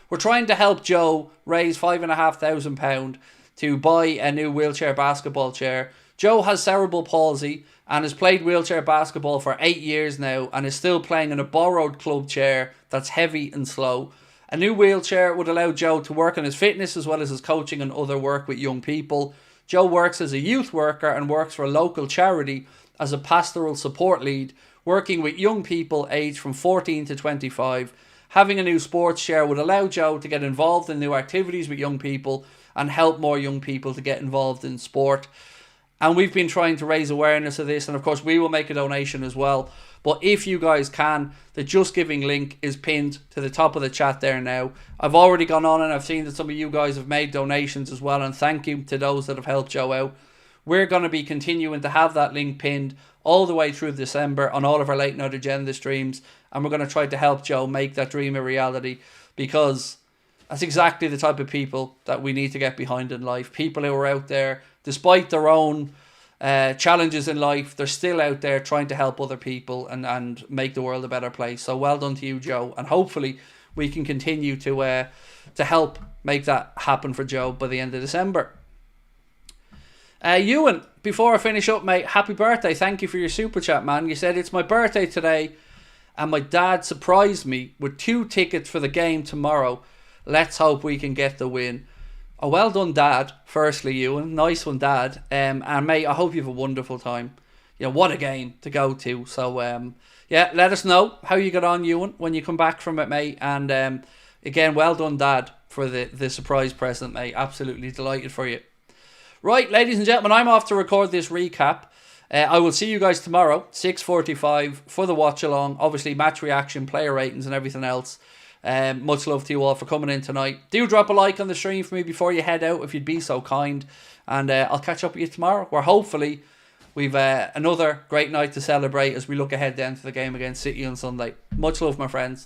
We're trying to help Joe raise £5,500 to buy a new wheelchair basketball chair. Joe has cerebral palsy and has played wheelchair basketball for 8 years now and is still playing in a borrowed club chair that's heavy and slow. A new wheelchair would allow Joe to work on his fitness as well as his coaching and other work with young people. Joe works as a youth worker and works for a local charity as a pastoral support lead, working with young people aged from 14 to 25. Having a new sports chair would allow Joe to get involved in new activities with young people and help more young people to get involved in sport. And we've been trying to raise awareness of this, and of course we will make a donation as well. But if you guys can, the Just Giving link is pinned to the top of the chat there now. I've already gone on and I've seen that some of you guys have made donations as well, and thank you to those that have helped Joe out. We're going to be continuing to have that link pinned all the way through December on all of our Late Night Agenda streams, and we're going to try to help Joe make that dream a reality, because that's exactly the type of people that we need to get behind in life. People who are out there, despite their own challenges in life, they're still out there trying to help other people and make the world a better place. So well done to you, Joe. And hopefully we can continue to help make that happen for Joe by the end of December. Ewan, before I finish up, mate, happy birthday. Thank you for your super chat, man. You said, it's my birthday today and my dad surprised me with 2 tickets for the game tomorrow. Let's hope we can get the win. Oh, well done, Dad. Firstly, Ewan. Nice one, Dad. And, mate, I hope you have a wonderful time. You know, what a game to go to. So, yeah, let us know how you got on, Ewan, when you come back from it, mate. And, again, well done, Dad, for the surprise present, mate. Absolutely delighted for you. Right, ladies and gentlemen, I'm off to record this recap. I will see you guys tomorrow, 6:45, for the watch-along. Obviously, match reaction, player ratings, and everything else. Much love to you all for coming in tonight. Do drop a like on the stream for me before you head out, if you'd be so kind. And I'll catch up with you tomorrow, where hopefully we've another great night to celebrate as we look ahead then to the game against City on Sunday. Much love, my friends.